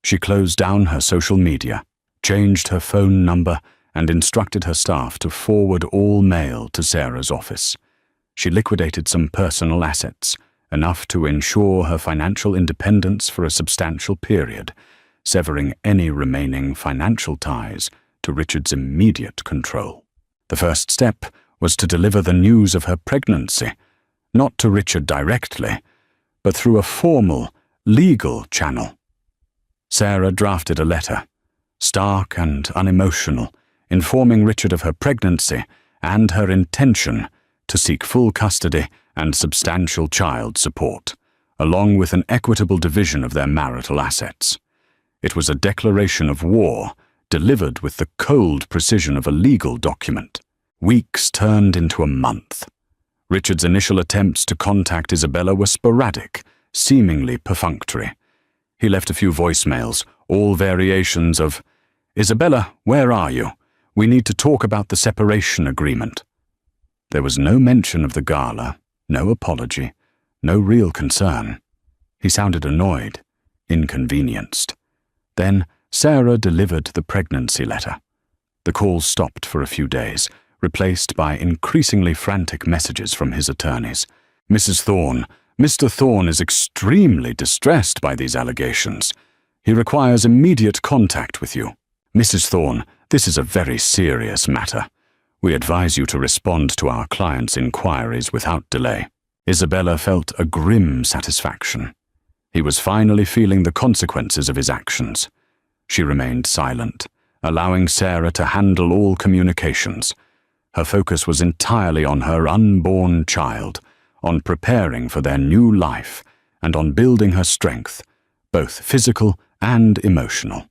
She closed down her social media, changed her phone number, and instructed her staff to forward all mail to Sarah's office. She liquidated some personal assets, enough to ensure her financial independence for a substantial period, severing any remaining financial ties to Richard's immediate control. The first step was to deliver the news of her pregnancy, not to Richard directly, but through a formal, legal channel. Sarah drafted a letter, stark and unemotional, informing Richard of her pregnancy and her intention to seek full custody and substantial child support, along with an equitable division of their marital assets. It was a declaration of war, delivered with the cold precision of a legal document. Weeks turned into a month. Richard's initial attempts to contact Isabella were sporadic, seemingly perfunctory. He left a few voicemails, all variations of, "Isabella, where are you? We need to talk about the separation agreement." There was no mention of the gala, no apology, no real concern. He sounded annoyed, inconvenienced. Then Sarah delivered the pregnancy letter. The calls stopped for a few days, replaced by increasingly frantic messages from his attorneys. "Mrs. Thorne, Mr. Thorne is extremely distressed by these allegations. He requires immediate contact with you. Mrs. Thorne, this is a very serious matter. We advise you to respond to our client's inquiries without delay." Isabella felt a grim satisfaction. He was finally feeling the consequences of his actions. She remained silent, allowing Sarah to handle all communications. Her focus was entirely on her unborn child, on preparing for their new life, and on building her strength, both physical and emotional.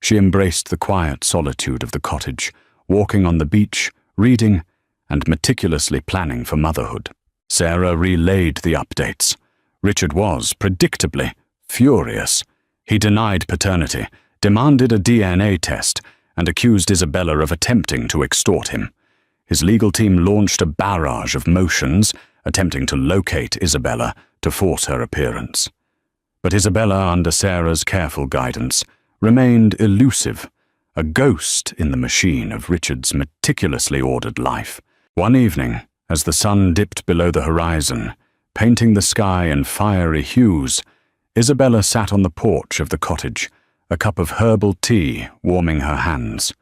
She embraced the quiet solitude of the cottage, walking on the beach, reading, and meticulously planning for motherhood. Sarah relayed the updates. Richard was, predictably, furious. He denied paternity, demanded a DNA test, and accused Isabella of attempting to extort him. His legal team launched a barrage of motions, attempting to locate Isabella to force her appearance. But Isabella, under Sarah's careful guidance, remained elusive, a ghost in the machine of Richard's meticulously ordered life. One evening, as the sun dipped below the horizon, painting the sky in fiery hues, Isabella sat on the porch of the cottage, a cup of herbal tea warming her hands.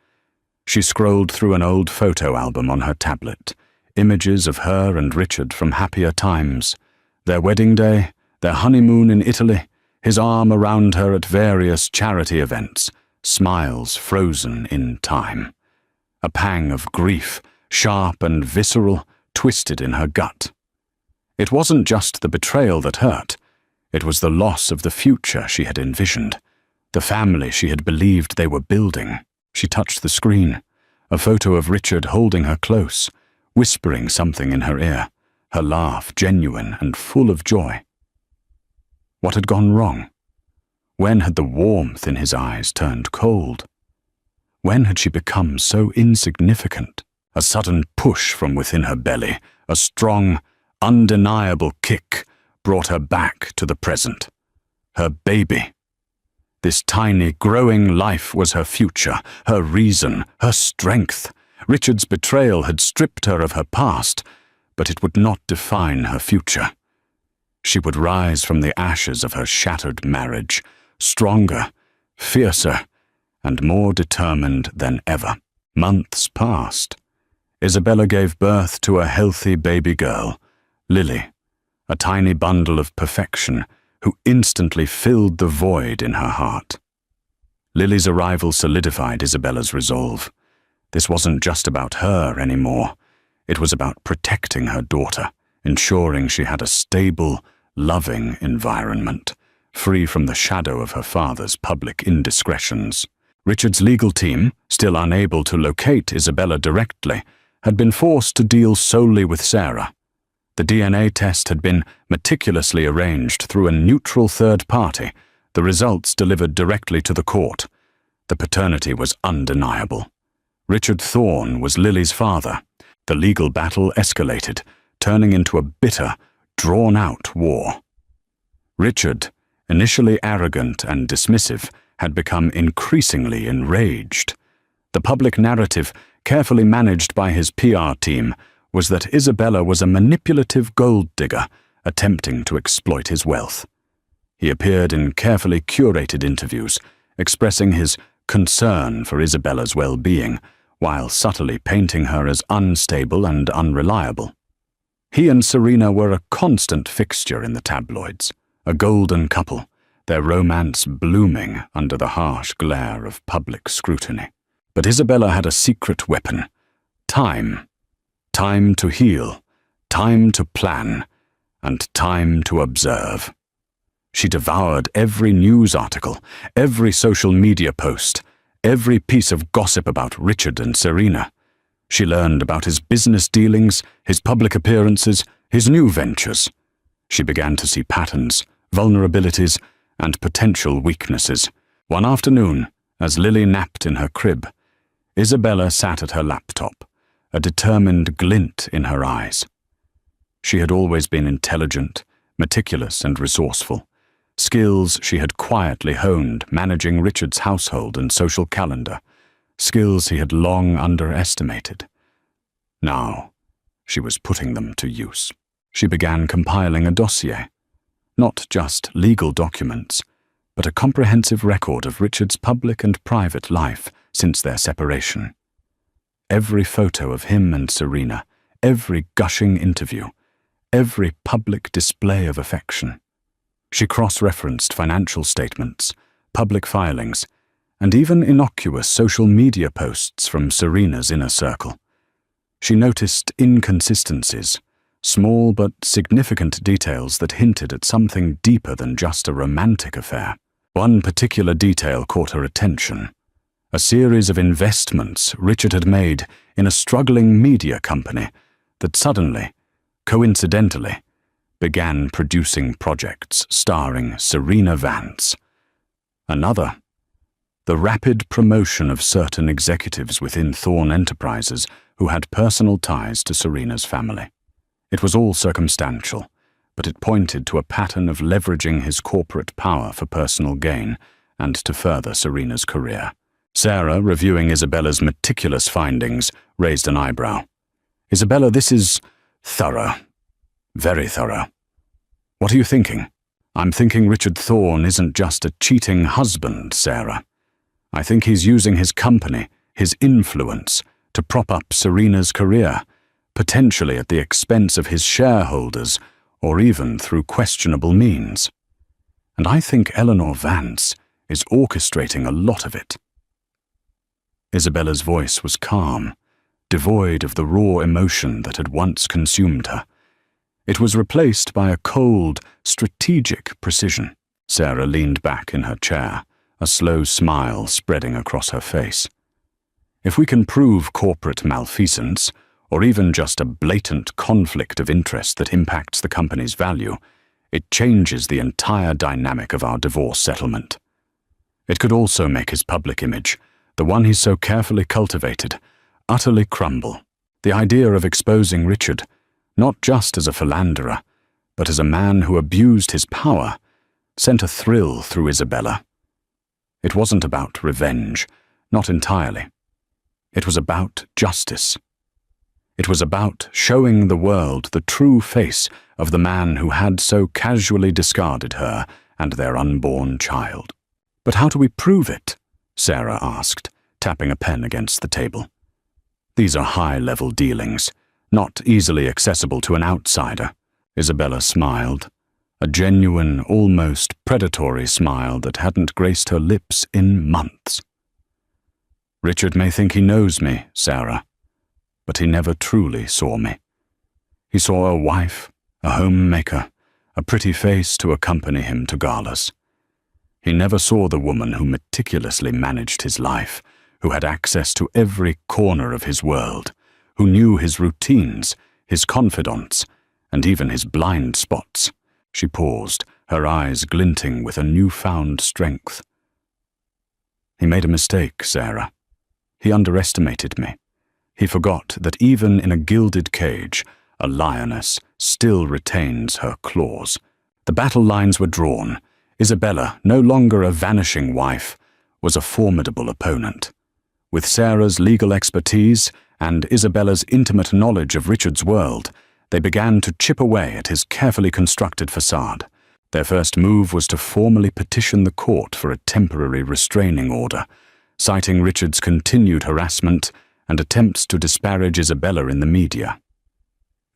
She scrolled through an old photo album on her tablet, images of her and Richard from happier times, their wedding day, their honeymoon in Italy, his arm around her at various charity events, smiles frozen in time. A pang of grief, sharp and visceral, twisted in her gut. It wasn't just the betrayal that hurt. It was the loss of the future she had envisioned, the family she had believed they were building. She touched the screen, a photo of Richard holding her close, whispering something in her ear, her laugh genuine and full of joy. What had gone wrong? When had the warmth in his eyes turned cold? When had she become so insignificant? A sudden push from within her belly, a strong, undeniable kick, brought her back to the present. Her baby. This tiny, growing life was her future, her reason, her strength. Richard's betrayal had stripped her of her past, but it would not define her future. She would rise from the ashes of her shattered marriage, stronger, fiercer, and more determined than ever. Months passed. Isabella gave birth to a healthy baby girl, Lily, a tiny bundle of perfection who instantly filled the void in her heart. Lily's arrival solidified Isabella's resolve. This wasn't just about her anymore. It was about protecting her daughter, ensuring she had a stable, loving environment, free from the shadow of her father's public indiscretions. Richard's legal team, still unable to locate Isabella directly, had been forced to deal solely with Sarah. The DNA test had been meticulously arranged through a neutral third party, the results delivered directly to the court. The paternity was undeniable. Richard Thorne was Lily's father. The legal battle escalated, turning into a bitter, drawn-out war. Richard, initially arrogant and dismissive, had become increasingly enraged. The public narrative, carefully managed by his PR team, was that Isabella was a manipulative gold digger attempting to exploit his wealth. He appeared in carefully curated interviews, expressing his concern for Isabella's well-being, while subtly painting her as unstable and unreliable. He and Serena were a constant fixture in the tabloids, a golden couple, their romance blooming under the harsh glare of public scrutiny. But Isabella had a secret weapon: time. Time to heal, time to plan, and time to observe. She devoured every news article, every social media post, every piece of gossip about Richard and Serena. She learned about his business dealings, his public appearances, his new ventures. She began to see patterns, vulnerabilities, and potential weaknesses. One afternoon, as Lily napped in her crib, Isabella sat at her laptop, a determined glint in her eyes. She had always been intelligent, meticulous, and resourceful, skills she had quietly honed managing Richard's household and social calendar, skills he had long underestimated. Now, she was putting them to use. She began compiling a dossier, not just legal documents, but a comprehensive record of Richard's public and private life since their separation. Every photo of him and Serena, every gushing interview, every public display of affection. She cross-referenced financial statements, public filings, and even innocuous social media posts from Serena's inner circle. She noticed inconsistencies, small but significant details that hinted at something deeper than just a romantic affair. One particular detail caught her attention: a series of investments Richard had made in a struggling media company that suddenly, coincidentally, began producing projects starring Serena Vance. Another, the rapid promotion of certain executives within Thorne Enterprises who had personal ties to Serena's family. It was all circumstantial, but it pointed to a pattern of leveraging his corporate power for personal gain and to further Serena's career. Sarah, reviewing Isabella's meticulous findings, raised an eyebrow. "Isabella, this is thorough. Very thorough. What are you thinking?" "I'm thinking Richard Thorne isn't just a cheating husband, Sarah. I think he's using his company, his influence, to prop up Serena's career, potentially at the expense of his shareholders, or even through questionable means. And I think Eleanor Vance is orchestrating a lot of it." Isabella's voice was calm, devoid of the raw emotion that had once consumed her. It was replaced by a cold, strategic precision. Sarah leaned back in her chair, a slow smile spreading across her face. If we can prove corporate malfeasance, or even just a blatant conflict of interest that impacts the company's value, it changes the entire dynamic of our divorce settlement. It could also make his public image, the one he's so carefully cultivated, utterly crumble. The idea of exposing Richard, not just as a philanderer, but as a man who abused his power, sent a thrill through Isabella. It wasn't about revenge, not entirely. It was about justice. It was about showing the world the true face of the man who had so casually discarded her and their unborn child. "But how do we prove it?" Sarah asked, tapping a pen against the table. "These are high-level dealings, not easily accessible to an outsider." Isabella smiled, a genuine, almost predatory smile that hadn't graced her lips in months. "Richard may think he knows me, Sarah, but he never truly saw me. He saw a wife, a homemaker, a pretty face to accompany him to galas. He never saw the woman who meticulously managed his life, who had access to every corner of his world, who knew his routines, his confidants, and even his blind spots." She paused, her eyes glinting with a newfound strength. "He made a mistake, Sarah. He underestimated me. He forgot that even in a gilded cage, a lioness still retains her claws." The battle lines were drawn. Isabella, no longer a vanishing wife, was a formidable opponent. With Sarah's legal expertise and Isabella's intimate knowledge of Richard's world, they began to chip away at his carefully constructed facade. Their first move was to formally petition the court for a temporary restraining order, citing Richard's continued harassment and attempts to disparage Isabella in the media.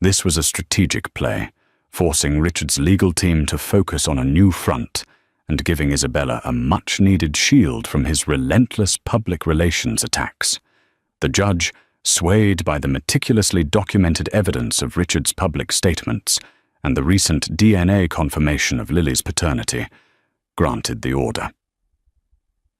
This was a strategic play, forcing Richard's legal team to focus on a new front and giving Isabella a much-needed shield from his relentless public relations attacks. The judge, swayed by the meticulously documented evidence of Richard's public statements and the recent DNA confirmation of Lily's paternity, granted the order.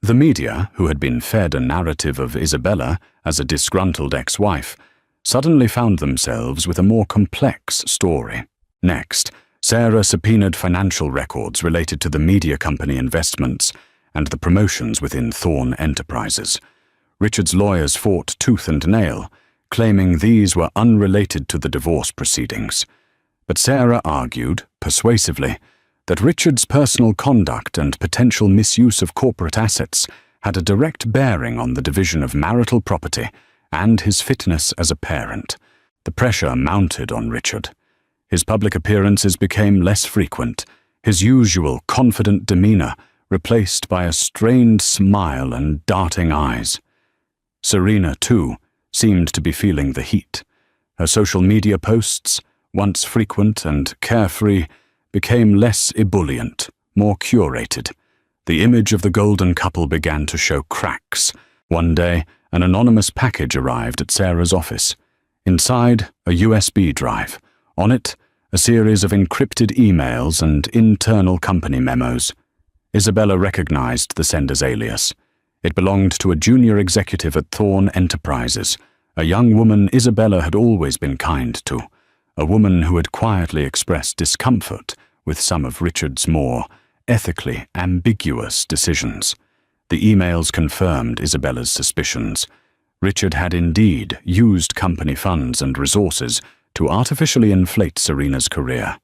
The media, who had been fed a narrative of Isabella as a disgruntled ex-wife, suddenly found themselves with a more complex story. Next, Sarah subpoenaed financial records related to the media company investments and the promotions within Thorn Enterprises. Richard's lawyers fought tooth and nail, claiming these were unrelated to the divorce proceedings. But Sarah argued, persuasively, that Richard's personal conduct and potential misuse of corporate assets had a direct bearing on the division of marital property and his fitness as a parent. The pressure mounted on Richard. His public appearances became less frequent, his usual confident demeanor replaced by a strained smile and darting eyes. Serena, too, seemed to be feeling the heat. Her social media posts, once frequent and carefree, became less ebullient, more curated. The image of the golden couple began to show cracks. One day, an anonymous package arrived at Sarah's office. Inside, a USB drive. On it, a series of encrypted emails and internal company memos. Isabella recognized the sender's alias. It belonged to a junior executive at Thorn Enterprises, a young woman Isabella had always been kind to, a woman who had quietly expressed discomfort with some of Richard's more ethically ambiguous decisions. The emails confirmed Isabella's suspicions. Richard had indeed used company funds and resources to artificially inflate Serena's career,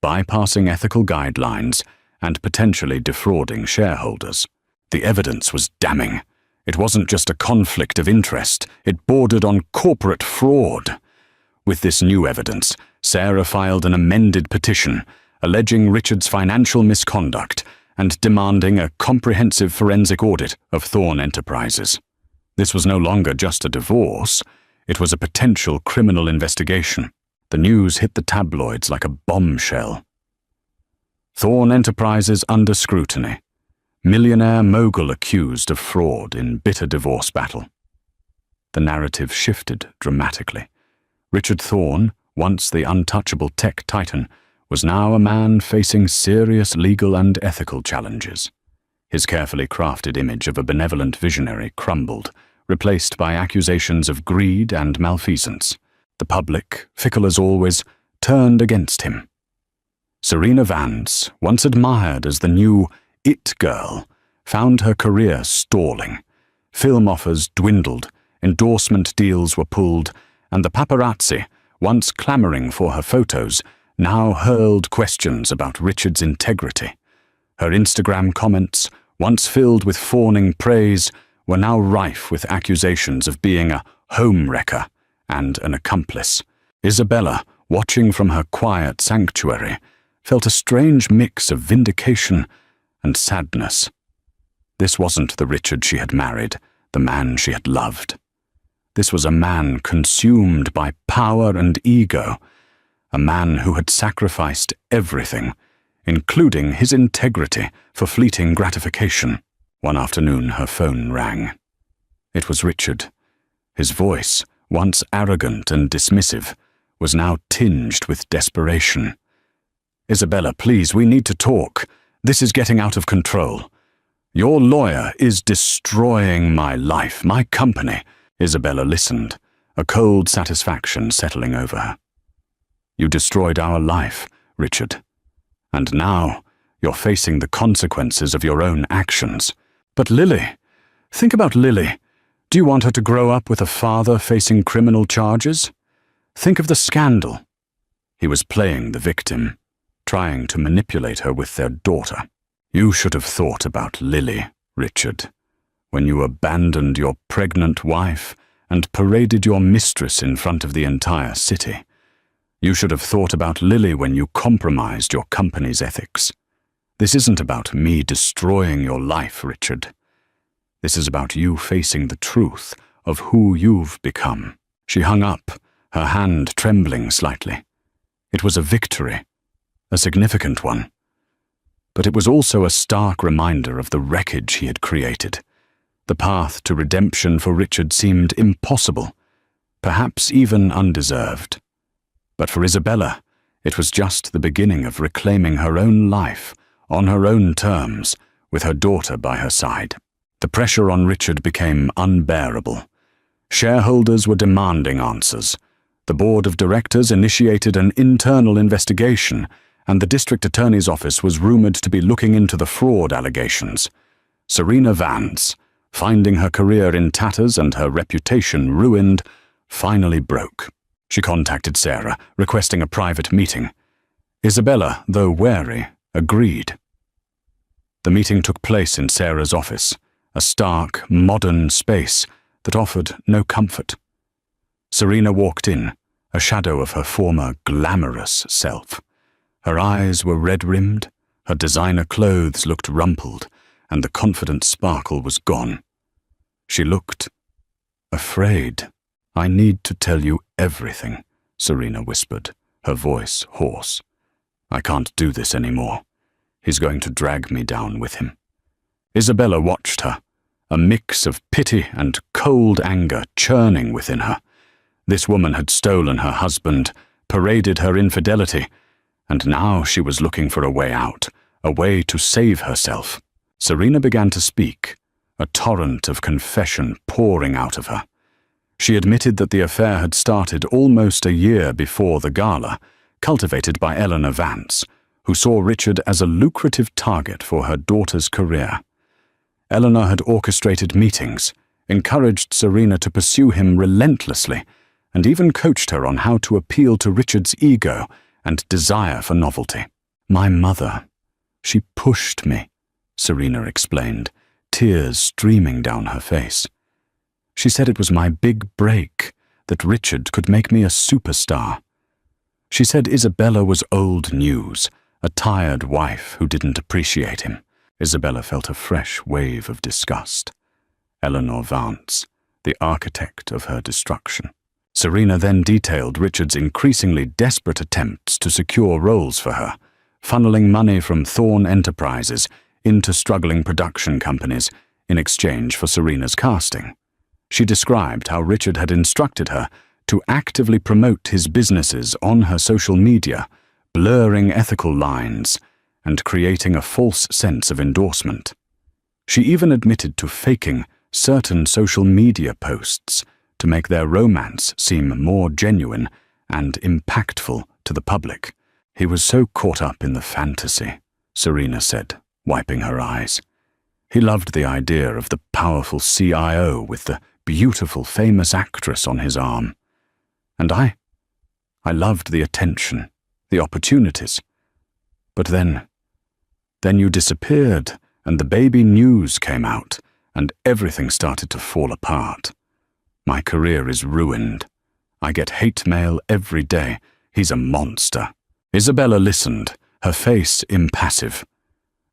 bypassing ethical guidelines and potentially defrauding shareholders. The evidence was damning. It wasn't just a conflict of interest, it bordered on corporate fraud. With this new evidence, Sarah filed an amended petition, alleging Richard's financial misconduct and demanding a comprehensive forensic audit of Thorn Enterprises. This was no longer just a divorce, it was a potential criminal investigation. The news hit the tabloids like a bombshell. Thorn Enterprises under scrutiny. Millionaire mogul accused of fraud in bitter divorce battle. The narrative shifted dramatically. Richard Thorne, once the untouchable tech titan, was now a man facing serious legal and ethical challenges. His carefully crafted image of a benevolent visionary crumbled, replaced by accusations of greed and malfeasance. The public, fickle as always, turned against him. Serena Vance, once admired as the new it girl, found her career stalling. Film offers dwindled, endorsement deals were pulled, and the paparazzi, once clamoring for her photos, now hurled questions about Richard's integrity. Her Instagram comments, once filled with fawning praise, were now rife with accusations of being a homewrecker and an accomplice. Isabella, watching from her quiet sanctuary, felt a strange mix of vindication and sadness. This wasn't the Richard she had married, the man she had loved. This was a man consumed by power and ego, a man who had sacrificed everything, including his integrity, for fleeting gratification. One afternoon her phone rang. It was Richard. His voice, once arrogant and dismissive, was now tinged with desperation. "Isabella, please, we need to talk. This is getting out of control. Your lawyer is destroying my life, my company." Isabella listened, a cold satisfaction settling over her. "You destroyed our life, Richard. And now you're facing the consequences of your own actions. But Lily, think about Lily. Do you want her to grow up with a father facing criminal charges? Think of the scandal." He was playing the victim, trying to manipulate her with their daughter. "You should have thought about Lily, Richard, when you abandoned your pregnant wife and paraded your mistress in front of the entire city. You should have thought about Lily when you compromised your company's ethics. This isn't about me destroying your life, Richard. This is about you facing the truth of who you've become." She hung up, her hand trembling slightly. It was a victory, a significant one. But it was also a stark reminder of the wreckage he had created. The path to redemption for Richard seemed impossible, perhaps even undeserved. But for Isabella, it was just the beginning of reclaiming her own life, on her own terms, with her daughter by her side. The pressure on Richard became unbearable. Shareholders were demanding answers. The board of directors initiated an internal investigation, and the district attorney's office was rumored to be looking into the fraud allegations. Serena Vance, finding her career in tatters and her reputation ruined, finally broke. She contacted Sarah, requesting a private meeting. Isabella, though wary, agreed. The meeting took place in Sarah's office, a stark, modern space that offered no comfort. Serena walked in, a shadow of her former glamorous self. Her eyes were red-rimmed, her designer clothes looked rumpled, and the confident sparkle was gone. She looked afraid. "I need to tell you everything," Serena whispered, her voice hoarse. "I can't do this anymore. He's going to drag me down with him." Isabella watched her, a mix of pity and cold anger churning within her. This woman had stolen her husband, paraded her infidelity, and now she was looking for a way out, a way to save herself. Serena began to speak, a torrent of confession pouring out of her. She admitted that the affair had started almost a year before the gala, cultivated by Eleanor Vance, who saw Richard as a lucrative target for her daughter's career. Eleanor had orchestrated meetings, encouraged Serena to pursue him relentlessly, and even coached her on how to appeal to Richard's ego and desire for novelty. "My mother, she pushed me," Serena explained, tears streaming down her face. "She said it was my big break, that Richard could make me a superstar. She said Isabella was old news, a tired wife who didn't appreciate him." Isabella felt a fresh wave of disgust. Eleanor Vance, the architect of her destruction. Serena then detailed Richard's increasingly desperate attempts to secure roles for her, funneling money from Thorne Enterprises into struggling production companies in exchange for Serena's casting. She described how Richard had instructed her to actively promote his businesses on her social media, blurring ethical lines and creating a false sense of endorsement. She even admitted to faking certain social media posts to make their romance seem more genuine and impactful to the public. "He was so caught up in the fantasy," Serena said, wiping her eyes. "He loved the idea of the powerful CIO with the beautiful famous actress on his arm. And I loved the attention, the opportunities. But then you disappeared, and the baby news came out, and everything started to fall apart. My career is ruined. I get hate mail every day. He's a monster." Isabella listened, her face impassive.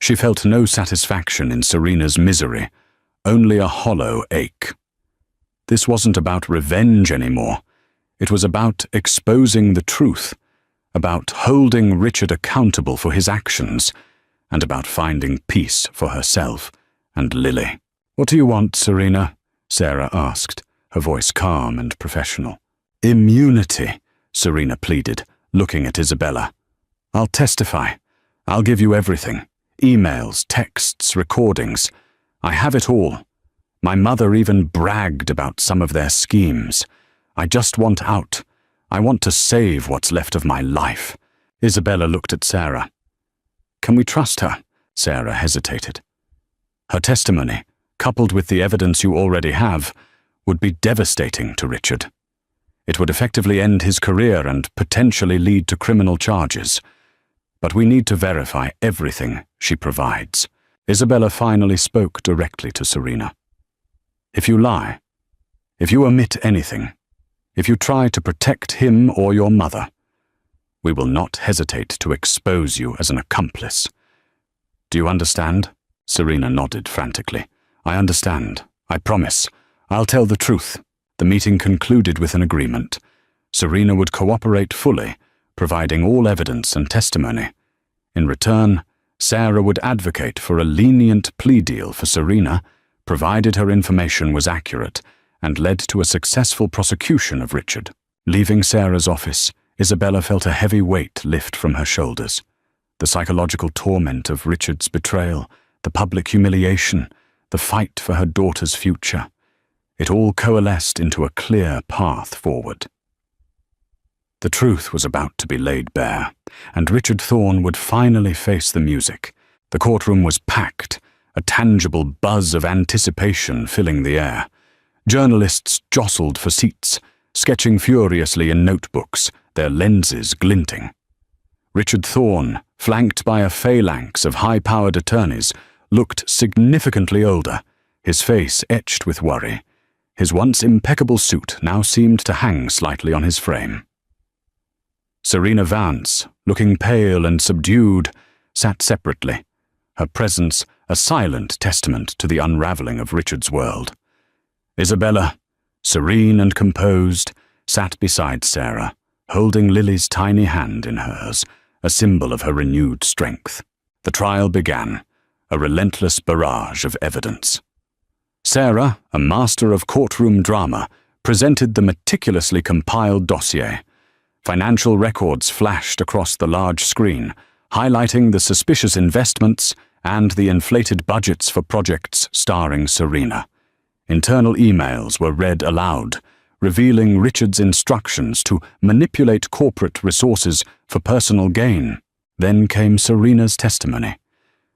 She felt no satisfaction in Serena's misery, only a hollow ache. This wasn't about revenge anymore. It was about exposing the truth, about holding Richard accountable for his actions, and about finding peace for herself and Lily. "What do you want, Serena?" Sarah asked, her voice calm and professional. "Immunity," Serena pleaded, looking at Isabella. "I'll testify. I'll give you everything. Emails, texts, recordings. I have it all. My mother even bragged about some of their schemes. I just want out. I want to save what's left of my life." Isabella looked at Sarah. "Can we trust her?" Sarah hesitated. "Her testimony, coupled with the evidence you already have, would be devastating to Richard. It would effectively end his career and potentially lead to criminal charges. But we need to verify everything she provides." Isabella finally spoke directly to Serena. "If you lie, if you omit anything, if you try to protect him or your mother, we will not hesitate to expose you as an accomplice. Do you understand?" Serena nodded frantically. "I understand. I promise. I'll tell the truth." The meeting concluded with an agreement. Serena would cooperate fully, providing all evidence and testimony. In return, Sarah would advocate for a lenient plea deal for Serena, provided her information was accurate and led to a successful prosecution of Richard. Leaving Sarah's office, Isabella felt a heavy weight lift from her shoulders. The psychological torment of Richard's betrayal, the public humiliation, the fight for her daughter's future. It all coalesced into a clear path forward. The truth was about to be laid bare, and Richard Thorne would finally face the music. The courtroom was packed, a tangible buzz of anticipation filling the air. Journalists jostled for seats, sketching furiously in notebooks, their lenses glinting. Richard Thorne, flanked by a phalanx of high-powered attorneys, looked significantly older, his face etched with worry. His once impeccable suit now seemed to hang slightly on his frame. Serena Vance, looking pale and subdued, sat separately, her presence a silent testament to the unraveling of Richard's world. Isabella, serene and composed, sat beside Sarah, holding Lily's tiny hand in hers, a symbol of her renewed strength. The trial began, a relentless barrage of evidence. Sarah, a master of courtroom drama, presented the meticulously compiled dossier. Financial records flashed across the large screen, highlighting the suspicious investments and the inflated budgets for projects starring Serena. Internal emails were read aloud, revealing Richard's instructions to manipulate corporate resources for personal gain. Then came Serena's testimony.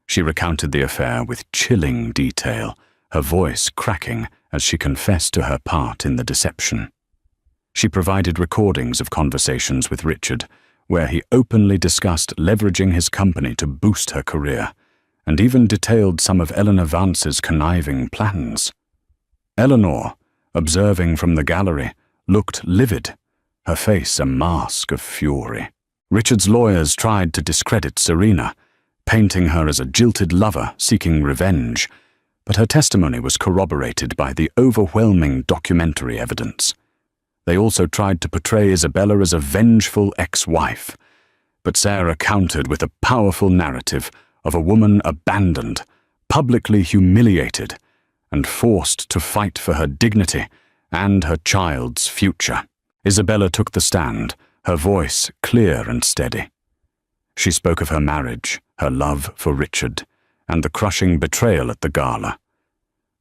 She recounted the affair with chilling detail, her voice cracking as she confessed to her part in the deception. She provided recordings of conversations with Richard, where he openly discussed leveraging his company to boost her career, and even detailed some of Eleanor Vance's conniving plans. Eleanor, observing from the gallery, looked livid, her face a mask of fury. Richard's lawyers tried to discredit Serena, painting her as a jilted lover seeking revenge, but her testimony was corroborated by the overwhelming documentary evidence. They also tried to portray Isabella as a vengeful ex-wife, but Sarah countered with a powerful narrative of a woman abandoned, publicly humiliated, and forced to fight for her dignity and her child's future. Isabella took the stand, her voice clear and steady. She spoke of her marriage, her love for Richard, and the crushing betrayal at the gala.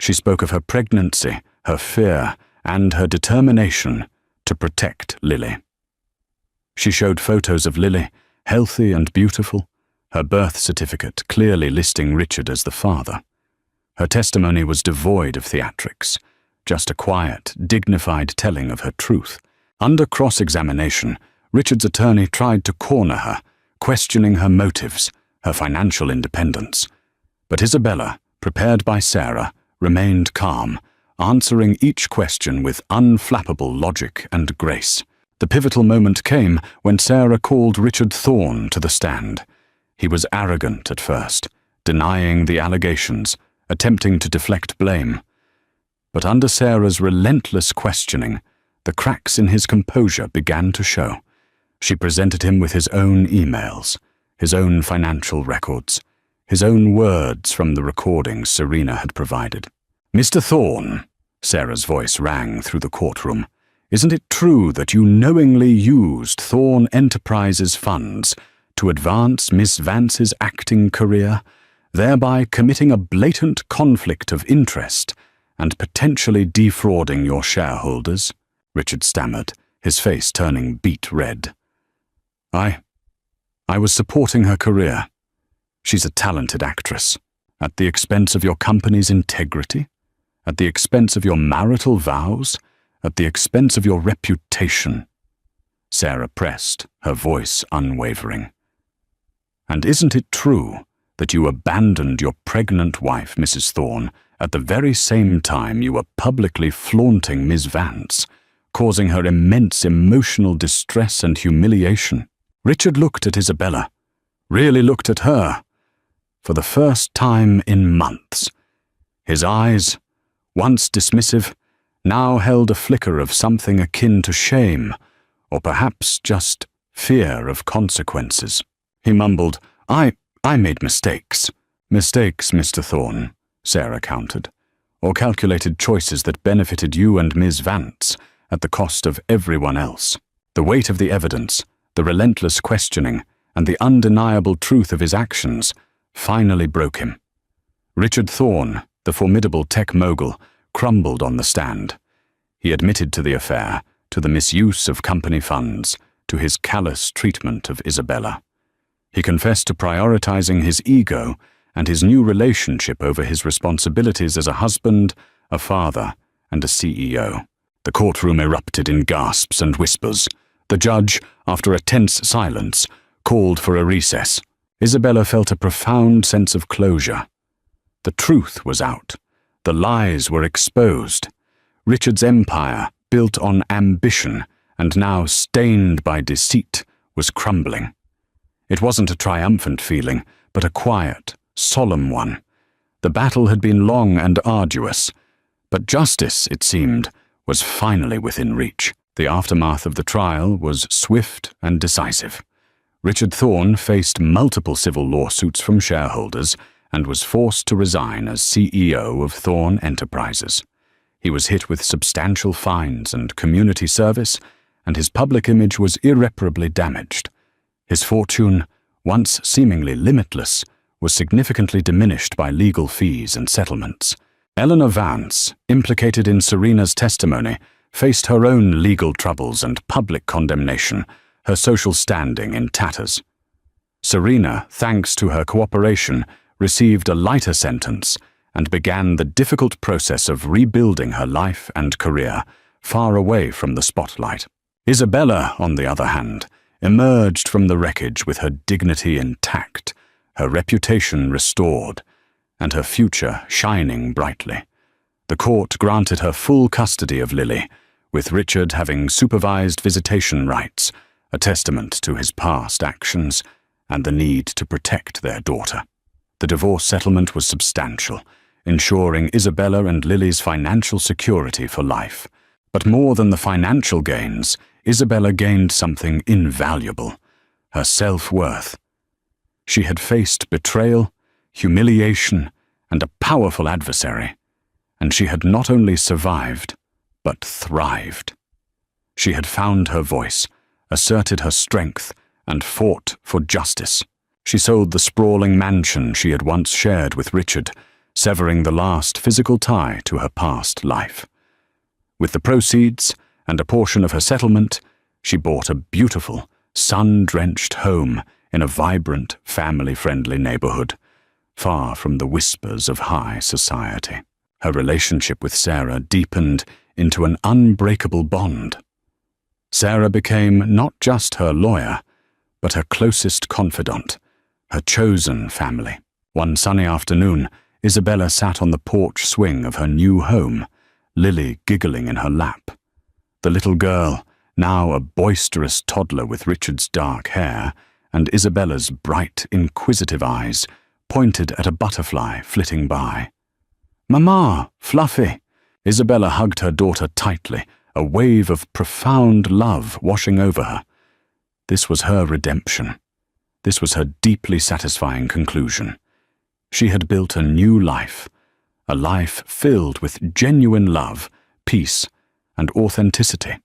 She spoke of her pregnancy, her fear, and her determination to protect Lily. She showed photos of Lily, healthy and beautiful, her birth certificate clearly listing Richard as the father. Her testimony was devoid of theatrics, just a quiet, dignified telling of her truth. Under cross-examination, Richard's attorney tried to corner her, questioning her motives, her financial independence. But Isabella, prepared by Sarah, remained calm, answering each question with unflappable logic and grace. The pivotal moment came when Sarah called Richard Thorne to the stand. He was arrogant at first, denying the allegations, attempting to deflect blame. But under Sarah's relentless questioning, the cracks in his composure began to show. She presented him with his own emails, his own financial records, his own words from the recordings Serena had provided. "Mr. Thorne," Sarah's voice rang through the courtroom, "isn't it true that you knowingly used Thorne Enterprises funds to advance Miss Vance's acting career, thereby committing a blatant conflict of interest and potentially defrauding your shareholders?" Richard stammered, his face turning beet red. I was supporting her career. She's a talented actress. At the expense of your company's integrity? At the expense of your marital vows? At the expense of your reputation?" Sarah pressed, her voice unwavering. "And isn't it true that you abandoned your pregnant wife, Mrs. Thorne, at the very same time you were publicly flaunting Miss Vance, causing her immense emotional distress and humiliation?" Richard looked at Isabella, really looked at her, for the first time in months. His eyes, once dismissive, now held a flicker of something akin to shame, or perhaps just fear of consequences. He mumbled, I made mistakes." "Mistakes, Mr. Thorne," Sarah countered, "or calculated choices that benefited you and Miss Vance at the cost of everyone else." The weight of the evidence, the relentless questioning, and the undeniable truth of his actions finally broke him. Richard Thorne, the formidable tech mogul, crumbled on the stand. He admitted to the affair, to the misuse of company funds, to his callous treatment of Isabella. He confessed to prioritizing his ego and his new relationship over his responsibilities as a husband, a father, and a CEO. The courtroom erupted in gasps and whispers. The judge, after a tense silence, called for a recess. Isabella felt a profound sense of closure. The truth was out. The lies were exposed. Richard's empire, built on ambition and now stained by deceit, was crumbling. It wasn't a triumphant feeling, but a quiet, solemn one. The battle had been long and arduous, but justice, it seemed, was finally within reach. The aftermath of the trial was swift and decisive. Richard Thorne faced multiple civil lawsuits from shareholders and was forced to resign as CEO of Thorne Enterprises. He was hit with substantial fines and community service, and his public image was irreparably damaged. His fortune, once seemingly limitless, was significantly diminished by legal fees and settlements. Eleanor Vance, implicated in Serena's testimony, faced her own legal troubles and public condemnation, her social standing in tatters. Serena, thanks to her cooperation, received a lighter sentence and began the difficult process of rebuilding her life and career, far away from the spotlight. Isabella, on the other hand, emerged from the wreckage with her dignity intact, her reputation restored, and her future shining brightly. The court granted her full custody of Lily, with Richard having supervised visitation rights, a testament to his past actions and the need to protect their daughter. The divorce settlement was substantial, ensuring Isabella and Lily's financial security for life. But more than the financial gains, Isabella gained something invaluable: her self-worth. She had faced betrayal, humiliation, and a powerful adversary, and she had not only survived, but thrived. She had found her voice, asserted her strength, and fought for justice. She sold the sprawling mansion she had once shared with Richard, severing the last physical tie to her past life. With the proceeds and a portion of her settlement, she bought a beautiful, sun-drenched home in a vibrant, family-friendly neighborhood, far from the whispers of high society. Her relationship with Sarah deepened into an unbreakable bond. Sarah became not just her lawyer, but her closest confidant, her chosen family. One sunny afternoon, Isabella sat on the porch swing of her new home, Lily giggling in her lap. The little girl, now a boisterous toddler with Richard's dark hair and Isabella's bright, inquisitive eyes, pointed at a butterfly flitting by. "Mama, Fluffy!" Isabella hugged her daughter tightly, a wave of profound love washing over her. This was her redemption. This was her deeply satisfying conclusion. She had built a new life, a life filled with genuine love, peace, and authenticity.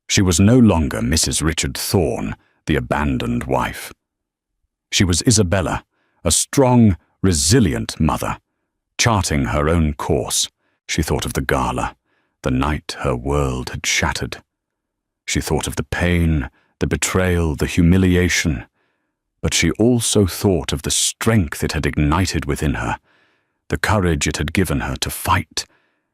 She was no longer Mrs. Richard Thorne, the abandoned wife. She was Isabella, a strong, resilient mother, charting her own course. She thought of the gala, the night her world had shattered. She thought of the pain, the betrayal, the humiliation, but she also thought of the strength it had ignited within her, the courage it had given her to fight,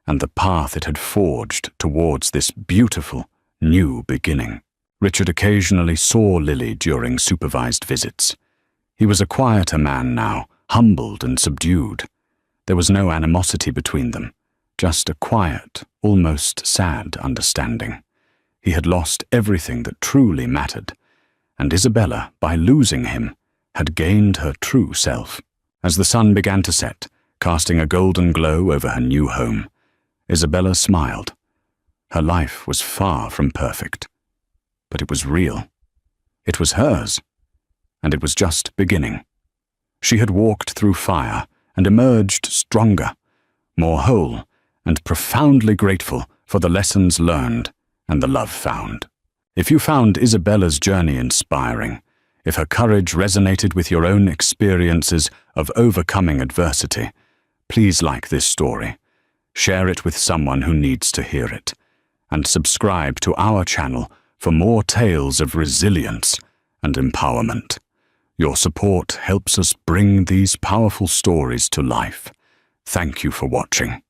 and the path it had forged towards this beautiful, new beginning. Richard occasionally saw Lily during supervised visits. He was a quieter man now, humbled and subdued. There was no animosity between them, just a quiet, almost sad understanding. He had lost everything that truly mattered, and Isabella, by losing him, had gained her true self. As the sun began to set, casting a golden glow over her new home, Isabella smiled. Her life was far from perfect, but it was real. It was hers, and it was just beginning. She had walked through fire and emerged stronger, more whole, and profoundly grateful for the lessons learned and the love found. If you found Isabella's journey inspiring, if her courage resonated with your own experiences of overcoming adversity, please like this story, share it with someone who needs to hear it, and subscribe to our channel for more tales of resilience and empowerment. Your support helps us bring these powerful stories to life. Thank you for watching.